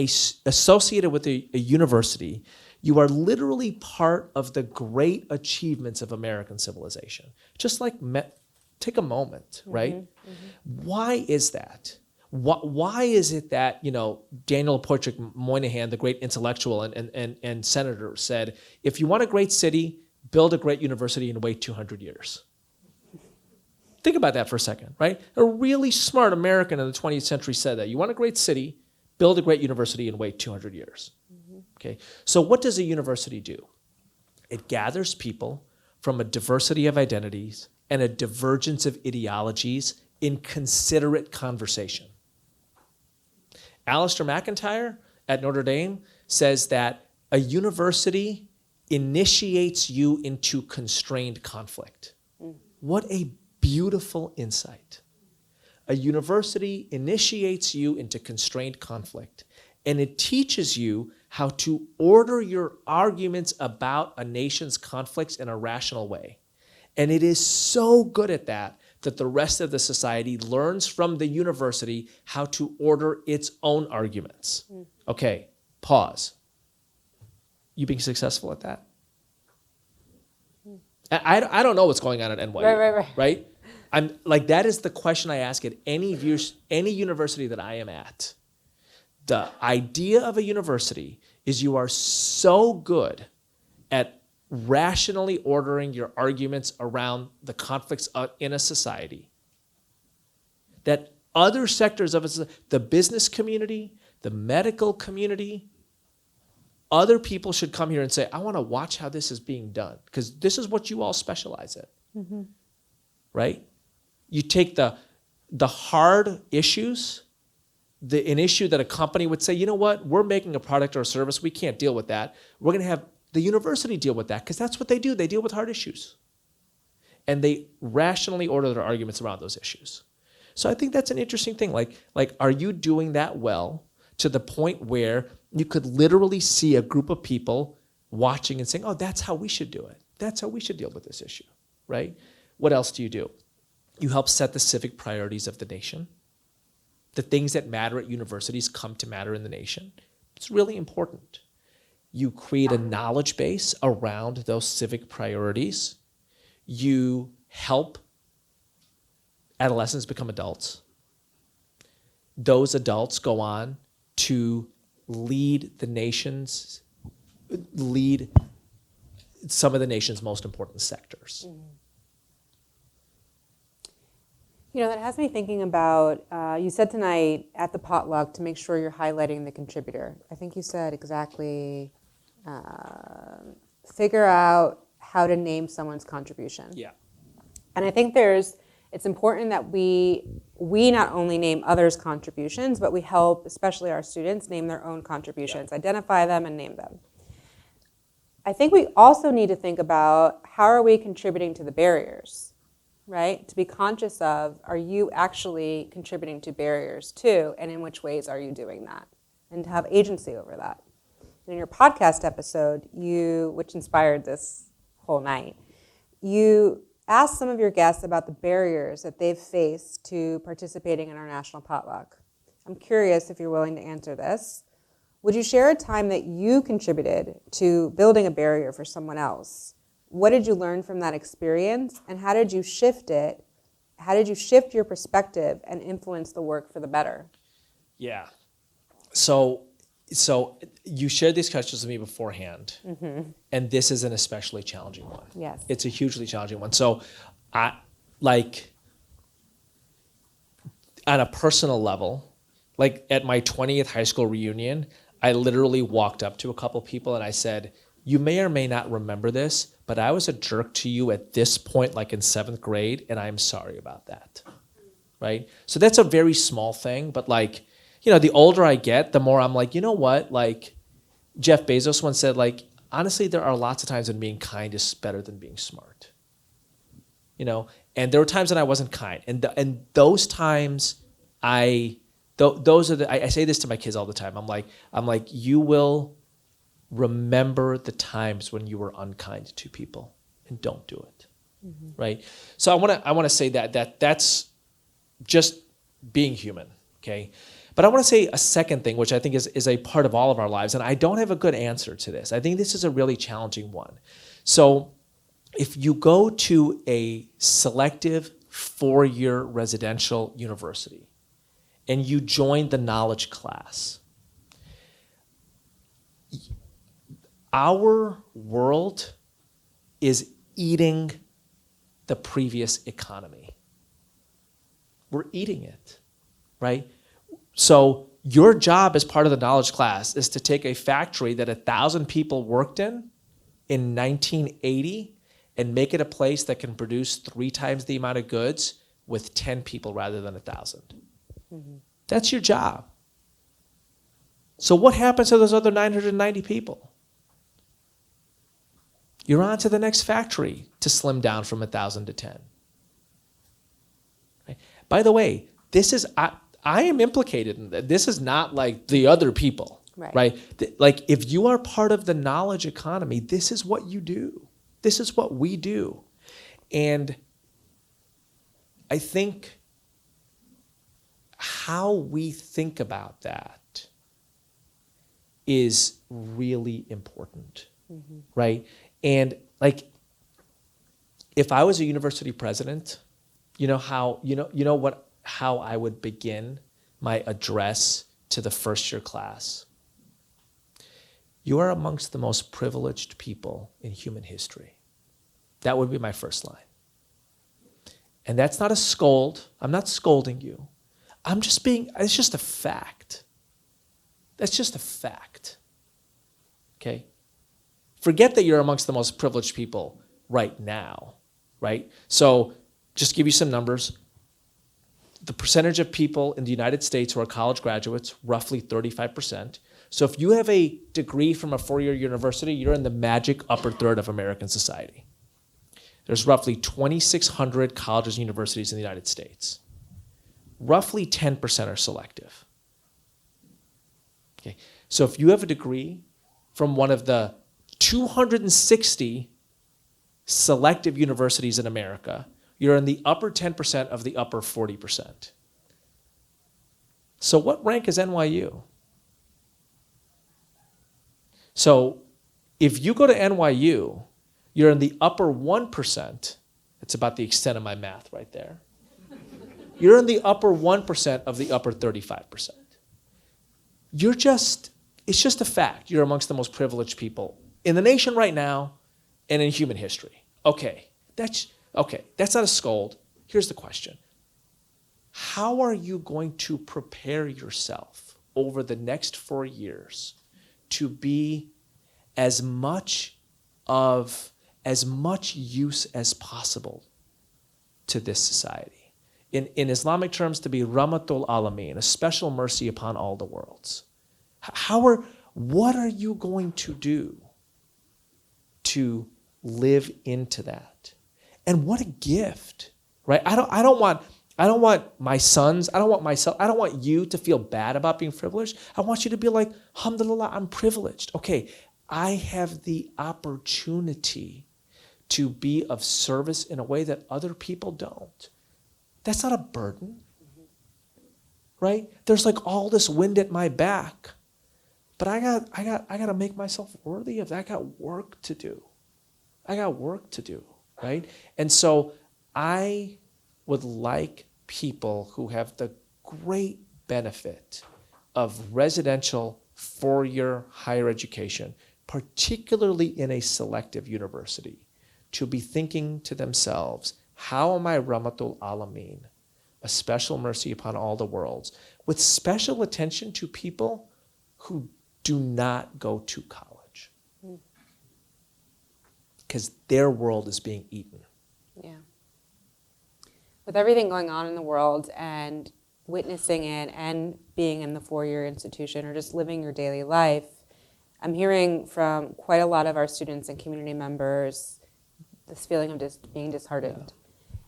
[SPEAKER 5] associated with a university, you are literally part of the great achievements of American civilization. Just like, take a moment, mm-hmm. right? Mm-hmm. Why is that? Why is it that, Daniel Poitras Moynihan, the great intellectual and senator, said, if you want a great city, build a great university and wait 200 years? Think about that for a second, right? A really smart American in the 20th century said that. You want a great city, build a great university and wait 200 years. Mm-hmm. Okay, so what does a university do? It gathers people from a diversity of identities and a divergence of ideologies in considerate conversation. Alistair McIntyre at Notre Dame says that a university initiates you into constrained conflict. Mm. What a beautiful insight. A university initiates you into constrained conflict, and it teaches you how to order your arguments about a nation's conflicts in a rational way. And it is so good at that the rest of the society learns from the university how to order its own arguments. Mm. Okay, pause. You being successful at that? Mm. I don't know what's going on at NYU. Right? I'm like, that is the question I ask at any university that I am at. The idea of a university is you are so good at rationally ordering your arguments around the conflicts in a society that other sectors of it, the business community, the medical community, other people should come here and say, I want to watch how this is being done, because this is what you all specialize in. Mm-hmm. Right? You take the hard issues, an issue that a company would say, you know what, we're making a product or a service, we can't deal with that. We're going to have the university deal with that, because that's what they do. They deal with hard issues. And they rationally order their arguments around those issues. So I think that's an interesting thing. Like, are you doing that well to the point where you could literally see a group of people watching and saying, oh, that's how we should do it. That's how we should deal with this issue, right? What else do? You help set the civic priorities of the nation. The things that matter at universities come to matter in the nation. It's really important. You create a knowledge base around those civic priorities. You help adolescents become adults. Those adults go on to lead some of the nation's most important sectors.
[SPEAKER 1] That has me thinking about, you said tonight at the potluck to make sure you're highlighting the contributor. I think you said exactly, figure out how to name someone's contribution.
[SPEAKER 5] Yeah.
[SPEAKER 1] And I think it's important that we not only name others' contributions, but we help, especially our students, name their own contributions, identify them and name them. I think we also need to think about, how are we contributing to the barriers, right? To be conscious of, are you actually contributing to barriers too, and in which ways are you doing that? And to have agency over that. And in your podcast episode, which inspired this whole night, you asked some of your guests about the barriers that they've faced to participating in our national potluck. I'm curious if you're willing to answer this. Would you share a time that you contributed to building a barrier for someone else? What did you learn from that experience, and how did you shift it? How did you shift your perspective and influence the work for the better?
[SPEAKER 5] Yeah. So you shared these questions with me beforehand, and this is an especially challenging one.
[SPEAKER 1] Yes.
[SPEAKER 5] It's a hugely challenging one. So on a personal level, like at my 20th high school reunion, I literally walked up to a couple people and I said, you may or may not remember this, but I was a jerk to you at this point, like in 7th grade, and I'm sorry about that, right? So that's a very small thing, but like, the older I get, the more I'm like, you know what? Like Jeff Bezos once said, like, honestly, there are lots of times when being kind is better than being smart, and there were times when I wasn't kind. And those times I say this to my kids all the time. I'm like, you will remember the times when you were unkind to people, and don't do it, right? So I want to say that's just being human, okay? But I want to say a second thing, which I think is a part of all of our lives, and I don't have a good answer to this. I think this is a really challenging one. So if you go to a selective 4-year residential university and you join the knowledge class, our world is eating the previous economy. We're eating it, right? So your job as part of the knowledge class is to take a factory that 1,000 people worked in 1980 and make it a place that can produce 3 times the amount of goods with 10 people rather than 1,000. That's your job. So what happens to those other 990 people? You're on to the next factory to slim down from 1,000 to 10. Right? By the way, this is I am implicated in that. This is not like the other people, right? Like if you are part of the knowledge economy, this is what you do. This is what we do. And I think how we think about that is really important, right? And like, if I was a university president, how I would begin my address to the first year class. You are amongst the most privileged people in human history. That would be my first line. And that's not a scold. I'm not scolding you. It's just a fact. That's just a fact. Okay? Forget that you're amongst the most privileged people right now, right? So just give you some numbers. The percentage of people in the United States who are college graduates, roughly 35%. So if you have a degree from a 4-year university, you're in the magic upper third of American society. There's roughly 2,600 colleges and universities in the United States. Roughly 10% are selective. Okay. So if you have a degree from one of the 260 selective universities in America, you're in the upper 10% of the upper 40%. So what rank is NYU? So if you go to NYU, you're in the upper 1%. It's about the extent of my math right there. You're in the upper 1% of the upper 35%. It's just a fact. You're amongst the most privileged people in the nation right now and in human history. Okay, that's not a scold. Here's the question. How are you going to prepare yourself over the next 4 years to be as much use as possible to this society? In Islamic terms, to be Rahmatul Alameen, a special mercy upon all the worlds. What are you going to do to live into that? And what a gift, right? I don't want my sons, I don't want myself, I don't want you to feel bad about being privileged. I want you to be like, alhamdulillah, I'm privileged. Okay, I have the opportunity to be of service in a way that other people don't. That's not a burden, right? There's like all this wind at my back, but I got to make myself worthy of that. I got work to do. Right? And so I would like people who have the great benefit of residential 4-year higher education, particularly in a selective university, to be thinking to themselves, how am I Rahmatul Alameen, a special mercy upon all the worlds, with special attention to people who do not go to college, because their world is being eaten.
[SPEAKER 1] Yeah. With everything going on in the world and witnessing it and being in the 4-year institution or just living your daily life, I'm hearing from quite a lot of our students and community members this feeling of just being disheartened.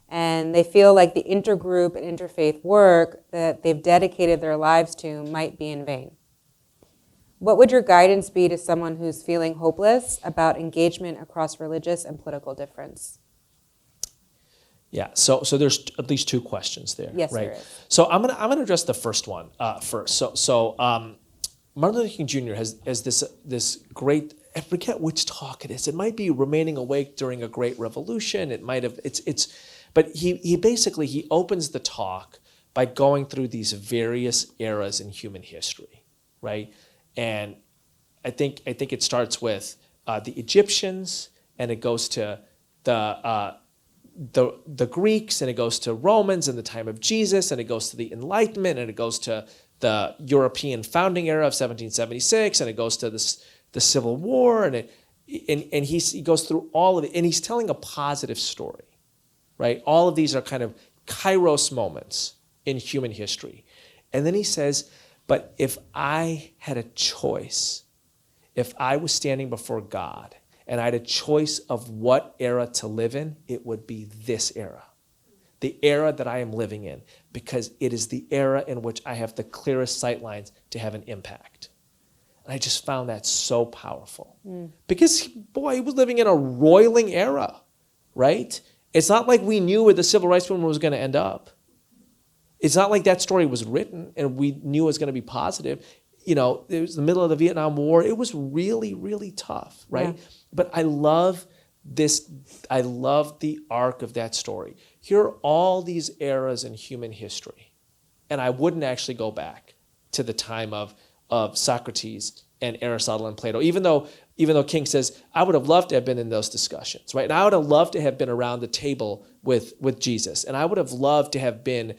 [SPEAKER 1] And they feel like the intergroup and interfaith work that they've dedicated their lives to might be in vain. What would your guidance be to someone who's feeling hopeless about engagement across religious and political difference?
[SPEAKER 5] Yeah, so there's at least 2 questions there,
[SPEAKER 1] Yes,
[SPEAKER 5] right?
[SPEAKER 1] there is.
[SPEAKER 5] So I'm gonna address the first one first. So Martin Luther King Jr. has this great, I forget which talk it is. It might be Remaining Awake During a Great Revolution. It might have but he basically opens the talk by going through these various eras in human history, right? And I think it starts with the Egyptians, and it goes to the Greeks, and it goes to Romans in the time of Jesus, and it goes to the Enlightenment, and it goes to the European founding era of 1776, and it goes to the Civil War, and he goes through all of it, and he's telling a positive story, right? All of these are kind of kairos moments in human history. And then he says, but if I had a choice, if I was standing before God, and I had a choice of what era to live in, it would be this era, the era that I am living in, because it is the era in which I have the clearest sightlines to have an impact. And I just found that so powerful. Because, boy, he was living in a roiling era, right? It's not like we knew where the civil rights movement was going to end up. It's not like that story was written and we knew it was going to be positive. You know, it was the middle of the Vietnam War. It was really, really tough, right? Yeah. But I love this. I love the arc of that story. Here are all these eras in human history. And I wouldn't actually go back to the time of Socrates and Aristotle and Plato, even though King says, I would have loved to have been in those discussions, right? And I would have loved to have been around the table with Jesus. And I would have loved to have been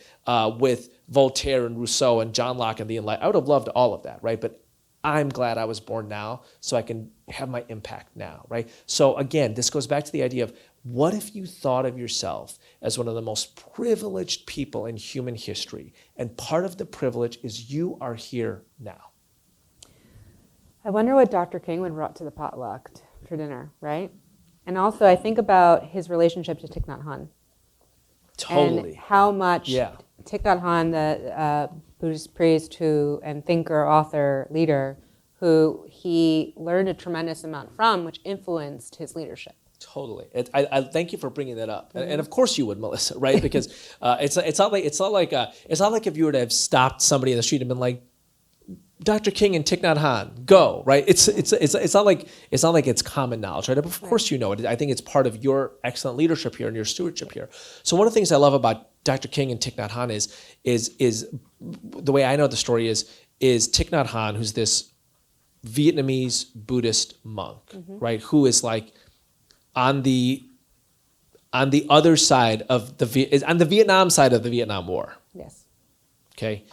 [SPEAKER 5] with Voltaire and Rousseau and John Locke and the Enlightenment. I would have loved all of that, right? But I'm glad I was born now so I can have my impact now, right? So again, this goes back to the idea of, what if you thought of yourself as one of the most privileged people in human history? And part of the privilege is you are here now.
[SPEAKER 1] I wonder what Dr. King would brought to the potluck for dinner, right? And also I think about his relationship to Thich Nhat Hanh.
[SPEAKER 5] Totally.
[SPEAKER 1] And how much Thich Nhat Hanh, the Buddhist priest and thinker, author, leader, who he learned a tremendous amount from, which influenced his leadership.
[SPEAKER 5] Totally. I thank you for bringing that up, and of course you would, Melissa, right? Because it's not like if you were to have stopped somebody in the street and been like, Dr. King and Thich Nhat Hanh, go, right? It's not like it's common knowledge, right? But of course you know it. I think it's part of your excellent leadership here and your stewardship here. So one of the things I love about Dr. King and Thich Nhat Hanh is the way I know the story is Thich Nhat Hanh, who's this Vietnamese Buddhist monk, right? Who is like on the other side of on the Vietnam side of the Vietnam War.
[SPEAKER 1] Yes.
[SPEAKER 5] Okay.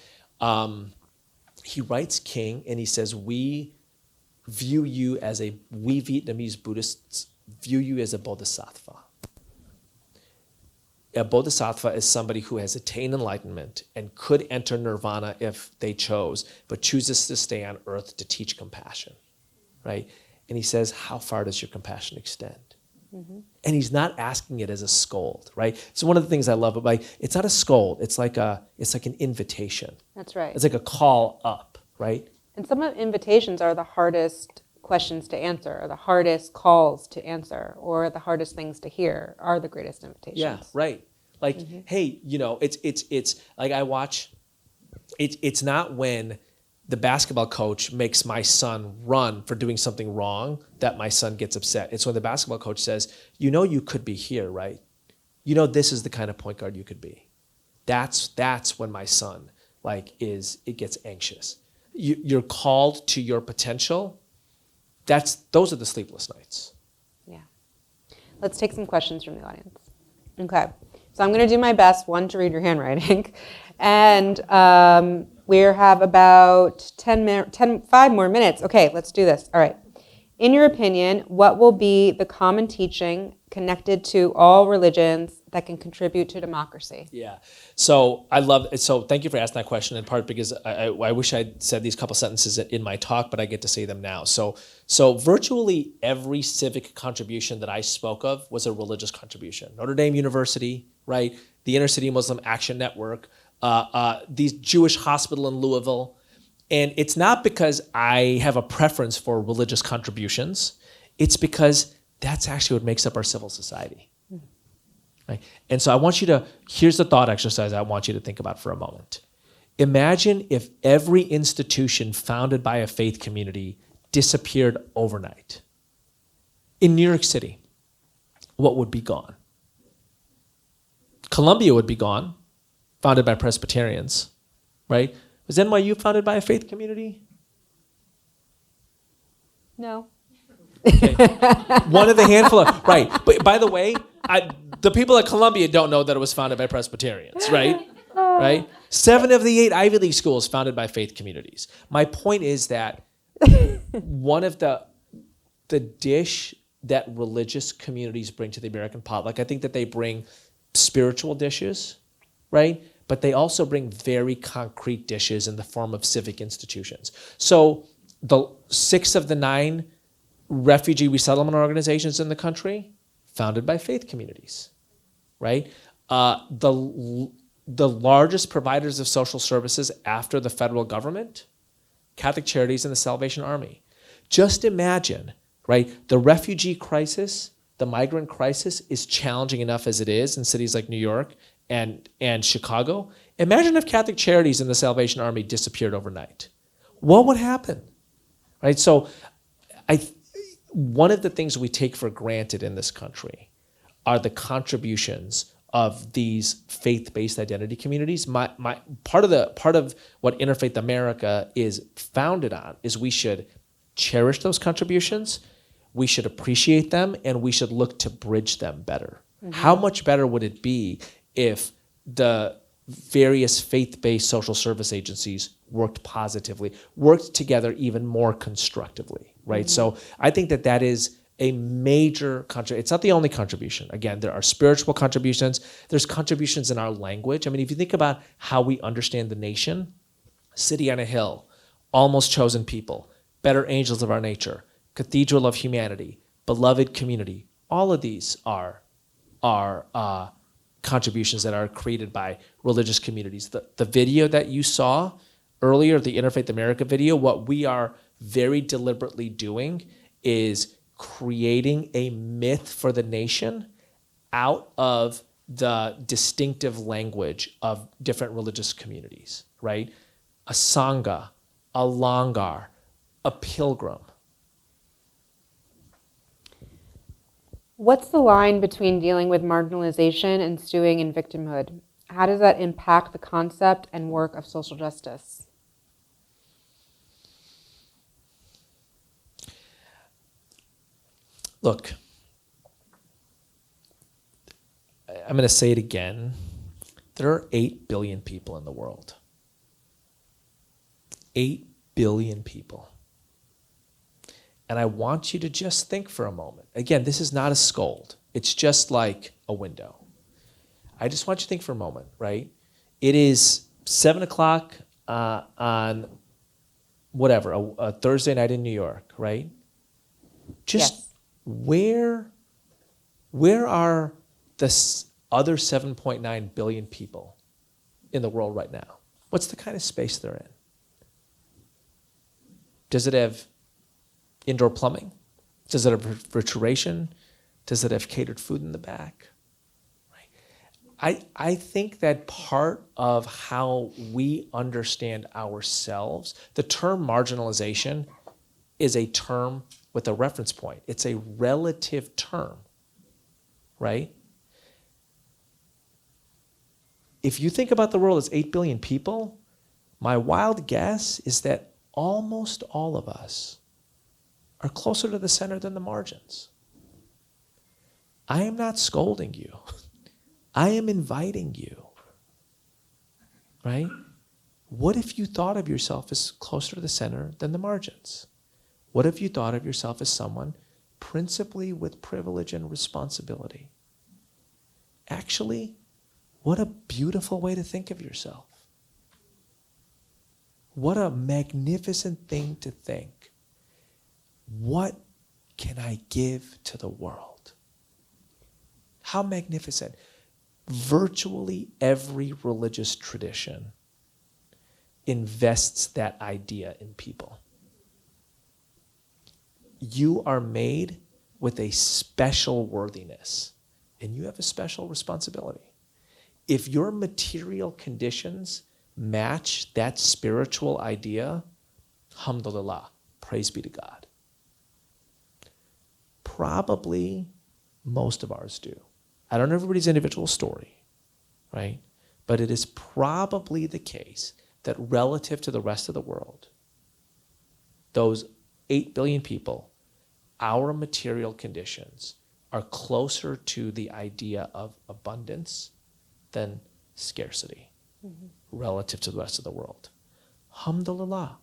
[SPEAKER 5] He writes King and he says, we Vietnamese Buddhists view you as a bodhisattva. A bodhisattva is somebody who has attained enlightenment and could enter nirvana if they chose, but chooses to stay on earth to teach compassion, right? And he says, how far does your compassion extend? And he's not asking it as a scold, right? So one of the things I love about it's not a scold. It's like an invitation.
[SPEAKER 1] That's right.
[SPEAKER 5] It's like a call up, right?
[SPEAKER 1] And some of the invitations are the hardest questions to answer, or the hardest calls to answer, or the hardest things to hear are the greatest invitations.
[SPEAKER 5] Yeah, right. Like, hey, it's like I watch. It's not when the basketball coach makes my son run for doing something wrong that my son gets upset. It's when the basketball coach says, you could be here, right? This is the kind of point guard you could be. That's when my son it gets anxious. You're called to your potential. Those are the sleepless nights.
[SPEAKER 1] Yeah. Let's take some questions from the audience. Okay. So I'm going to do my best, one, to read your handwriting. And we have about 5 more minutes. Okay, let's do this. All right. In your opinion, what will be the common teaching connected to all religions that can contribute to democracy?
[SPEAKER 5] Yeah. So I love it. So thank you for asking that question, in part because I wish I'd said these couple sentences in my talk, but I get to say them now. So virtually every civic contribution that I spoke of was a religious contribution. Notre Dame University, right? The Inner City Muslim Action Network, the Jewish hospital in Louisville. And it's not because I have a preference for religious contributions. It's because that's actually what makes up our civil society. Right? And so here's the thought exercise I want you to think about for a moment. Imagine if every institution founded by a faith community disappeared overnight. In New York City, what would be gone? Columbia would be gone, founded by Presbyterians, right? Was NYU founded by a faith community?
[SPEAKER 1] No.
[SPEAKER 5] Okay. One of the handful of, right. But by the way, the people at Columbia don't know that it was founded by Presbyterians, right? Right? 7 of the 8 Ivy League schools founded by faith communities. My point is that one of the dish that religious communities bring to the American potluck, I think that they bring spiritual dishes, right? But they also bring very concrete dishes in the form of civic institutions. So the 6 of the 9 refugee resettlement organizations in the country, founded by faith communities, right? The largest providers of social services after the federal government, Catholic Charities and the Salvation Army. Just imagine, right? The refugee crisis, the migrant crisis is challenging enough as it is in cities like New York and Chicago. Imagine if Catholic Charities and the Salvation Army disappeared overnight. What would happen? Right? So one of the things we take for granted in this country are the contributions of these faith-based identity communities. Part of what Interfaith America is founded on is we should cherish those contributions, we should appreciate them, and we should look to bridge them better. Mm-hmm. How much better would it be if the various faith-based social service agencies worked positively, worked together even more constructively, right? Mm-hmm. So I think that is a major contribution. It's not the only contribution. Again, there are spiritual contributions. There's contributions in our language. I mean, if you think about how we understand the nation, city on a hill, almost chosen people, better angels of our nature, cathedral of humanity, beloved community, all of these are contributions that are created by religious communities. The video that you saw earlier, the Interfaith America video, what we are very deliberately doing is creating a myth for the nation out of the distinctive language of different religious communities, right? A Sangha, a Langar, a pilgrim.
[SPEAKER 1] What's the line between dealing with marginalization and stewing in victimhood? How does that impact the concept and work of social justice?
[SPEAKER 5] Look, I'm going to say it again. There are 8 billion people in the world. 8 billion people. And I want you to just think for a moment. Again, this is not a scold. It's just like a window. I just want you to think for a moment, right? It is 7 o'clock on whatever, a Thursday night in New York, right? Just yes. Where are the other 7.9 billion people in the world right now? What's the kind of space they're in? Does it have indoor plumbing? Does it have refrigeration? Does it have catered food in the back? I think that part of how we understand ourselves, the term marginalization is a term with a reference point. It's a relative term, right? If you think about the world as 8 billion people, my wild guess is that almost all of us are closer to the center than the margins. I am not scolding you. I am inviting you, right? What if you thought of yourself as closer to the center than the margins? What if you thought of yourself as someone principally with privilege and responsibility? Actually, what a beautiful way to think of yourself. What a magnificent thing to think. What can I give to the world? How magnificent. Virtually every religious tradition invests that idea in people. You are made with a special worthiness, and you have a special responsibility. If your material conditions match that spiritual idea, alhamdulillah, praise be to God. Probably most of ours do. I don't know everybody's individual story, right? But it is probably the case that relative to the rest of the world, those 8 billion people, our material conditions are closer to the idea of abundance than scarcity relative to the rest of the world. Alhamdulillah.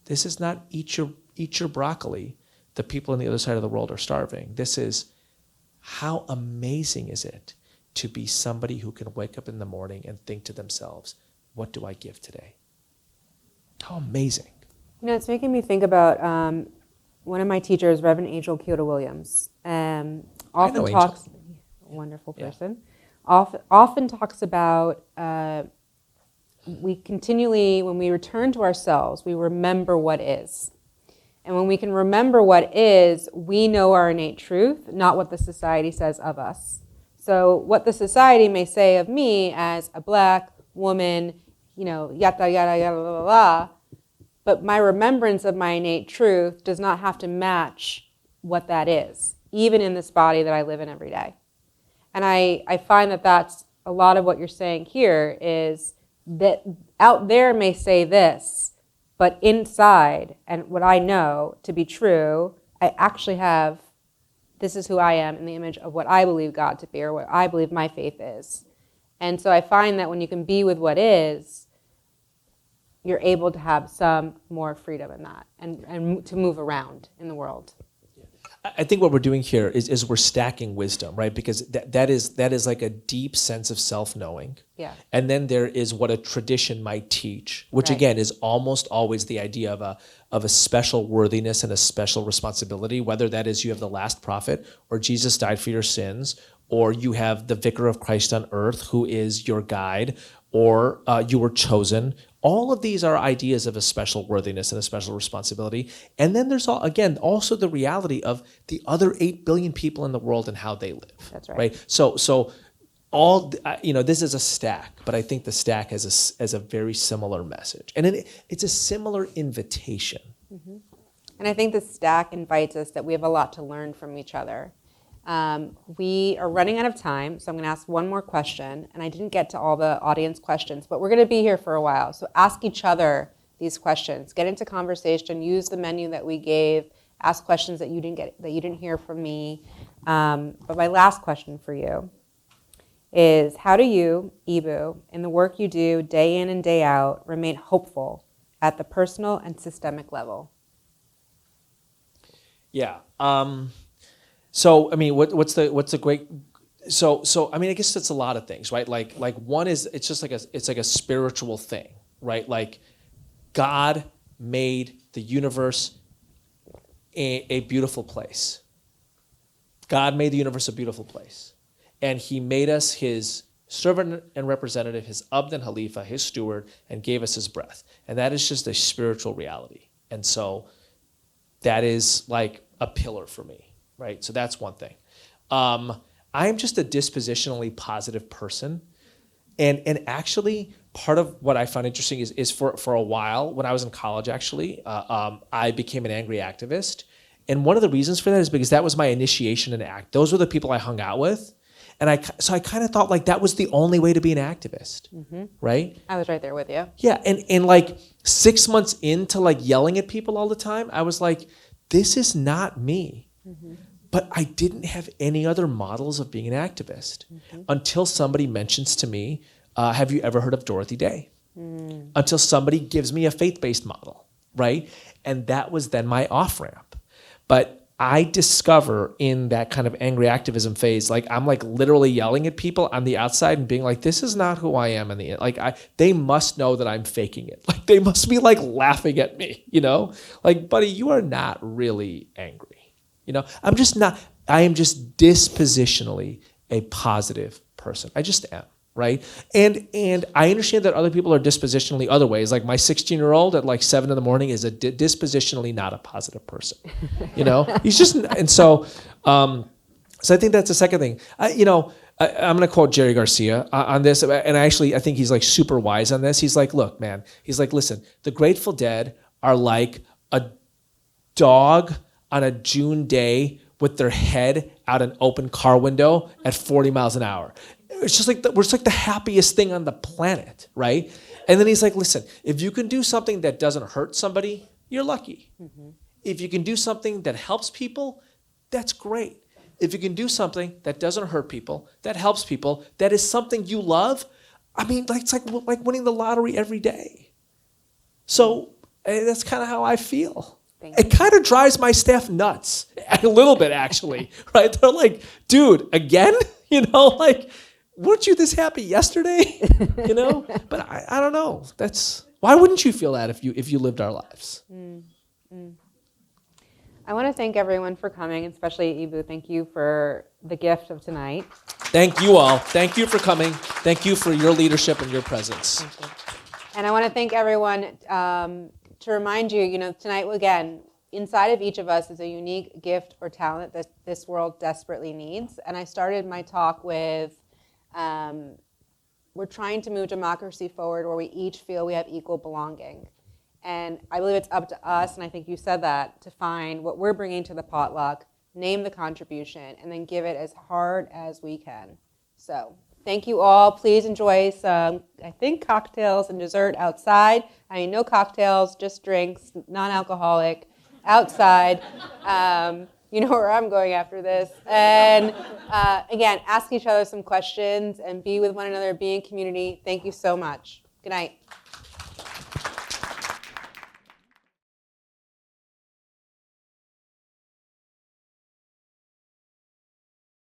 [SPEAKER 5] This is not eat your broccoli. The people on the other side of the world are starving. This is, how amazing is it to be somebody who can wake up in the morning and think to themselves, what do I give today? How amazing.
[SPEAKER 1] You know, it's making me think about one of my teachers, Reverend Angel Kyoto Williams. Often talks, wonderful person, often talks about we continually, when we return to ourselves, we remember what is. And when we can remember what is, we know our innate truth, not what the society says of us. So what the society may say of me as a black woman, you know, yada, yada, yada, la, la, la, but my remembrance of my innate truth does not have to match what that is, even in this body that I live in every day. And I find that that's a lot of what you're saying here, is that out there may say this, but inside, and what I know to be true, I actually have, this is who I am in the image of what I believe God to be, or what I believe my faith is. And so I find that when you can be with what is, you're able to have some more freedom in that, and to move around in the world.
[SPEAKER 5] I think what we're doing here is we're stacking wisdom, right? Because that is like a deep sense of self-knowing.
[SPEAKER 1] Yeah.
[SPEAKER 5] And then there is what a tradition might teach, which
[SPEAKER 1] Right.
[SPEAKER 5] again is almost always the idea of a special worthiness and a special responsibility, whether that is you have the last prophet, or Jesus died for your sins, or you have the vicar of Christ on earth who is your guide, or you were chosen. All of these are ideas of a special worthiness and a special responsibility. And then there's also the reality of the other 8 billion people in the world and how they live.
[SPEAKER 1] That's right.
[SPEAKER 5] Right. So all, this is a stack, but I think the stack has a very similar message, and it's a similar invitation.
[SPEAKER 1] Mm-hmm. And I think the stack invites us that we have a lot to learn from each other. We are running out of time, so I'm going to ask one more question. And I didn't get to all the audience questions, but we're going to be here for a while. So ask each other these questions. Get into conversation. Use the menu that we gave. Ask questions that you didn't hear from me. But my last question for you is, how do you, Eboo, in the work you do day in and day out, remain hopeful at the personal and systemic level?
[SPEAKER 5] Yeah. So I mean, what's the great? So I mean, I guess it's a lot of things, right? Like one is, it's just like a spiritual thing, right? Like God made the universe a beautiful place. God made the universe a beautiful place, and He made us His servant and representative, His Abd and Khalifa, His steward, and gave us His breath, and that is just a spiritual reality. And so that is like a pillar for me, right? So that's one thing. I am just a dispositionally positive person. And actually, part of what I found interesting is for a while, when I was in college, actually, I became an angry activist. And one of the reasons for that is because that was my initiation in ACT. Those were the people I hung out with. And so I kind of thought like that was the only way to be an activist, right?
[SPEAKER 1] I was right there with you.
[SPEAKER 5] Yeah, and like 6 months into like yelling at people all the time, I was like, this is not me. But I didn't have any other models of being an activist until somebody mentions to me, have you ever heard of Dorothy Day? Until somebody gives me a faith-based model, right? And that was then my off-ramp. But I discover in that kind of angry activism phase, like I'm like literally yelling at people on the outside and being like, this is not who I am in the end. Like they must know that I'm faking it. Like they must be like laughing at me, you know? Like, buddy, you are not really angry. You know, I'm just not, I am just dispositionally a positive person. I just am, right? And I understand that other people are dispositionally other ways. Like my 16-year-old at like 7 a.m. is a dispositionally not a positive person. You know, he's just, and so I think that's the second thing. I'm going to quote Jerry Garcia on this. And I think he's like super wise on this. He's like, look, man, he's like, listen, the Grateful Dead are like a dog on a June day with their head out an open car window at 40 miles an hour. It's just like we're just like the happiest thing on the planet, right? And then he's like, listen, if you can do something that doesn't hurt somebody, you're lucky. If you can do something that helps people, that's great. If you can do something that doesn't hurt people, that helps people, that is something you love, I mean, like it's like winning the lottery every day. So that's kind of how I feel. It kind of drives my staff nuts, a little bit actually, right? They're like, dude, again? You know, like, weren't you this happy yesterday? You know? But I don't know. Why wouldn't you feel that if you lived our lives?
[SPEAKER 1] I want to thank everyone for coming, especially Eboo. Thank you for the gift of tonight.
[SPEAKER 5] Thank you all. Thank you for coming. Thank you for your leadership and your presence.
[SPEAKER 1] Thank you. And I want to thank everyone to remind you, tonight, again, inside of each of us is a unique gift or talent that this world desperately needs. And I started my talk with, we're trying to move democracy forward where we each feel we have equal belonging. And I believe it's up to us, and I think you said that, to find what we're bringing to the potluck, name the contribution, and then give it as hard as we can. So thank you all. Please enjoy some, I think, cocktails and dessert outside. I mean, no cocktails, just drinks, non-alcoholic, outside. You know where I'm going after this. And again, ask each other some questions and be with one another, be in community. Thank you so much. Good night.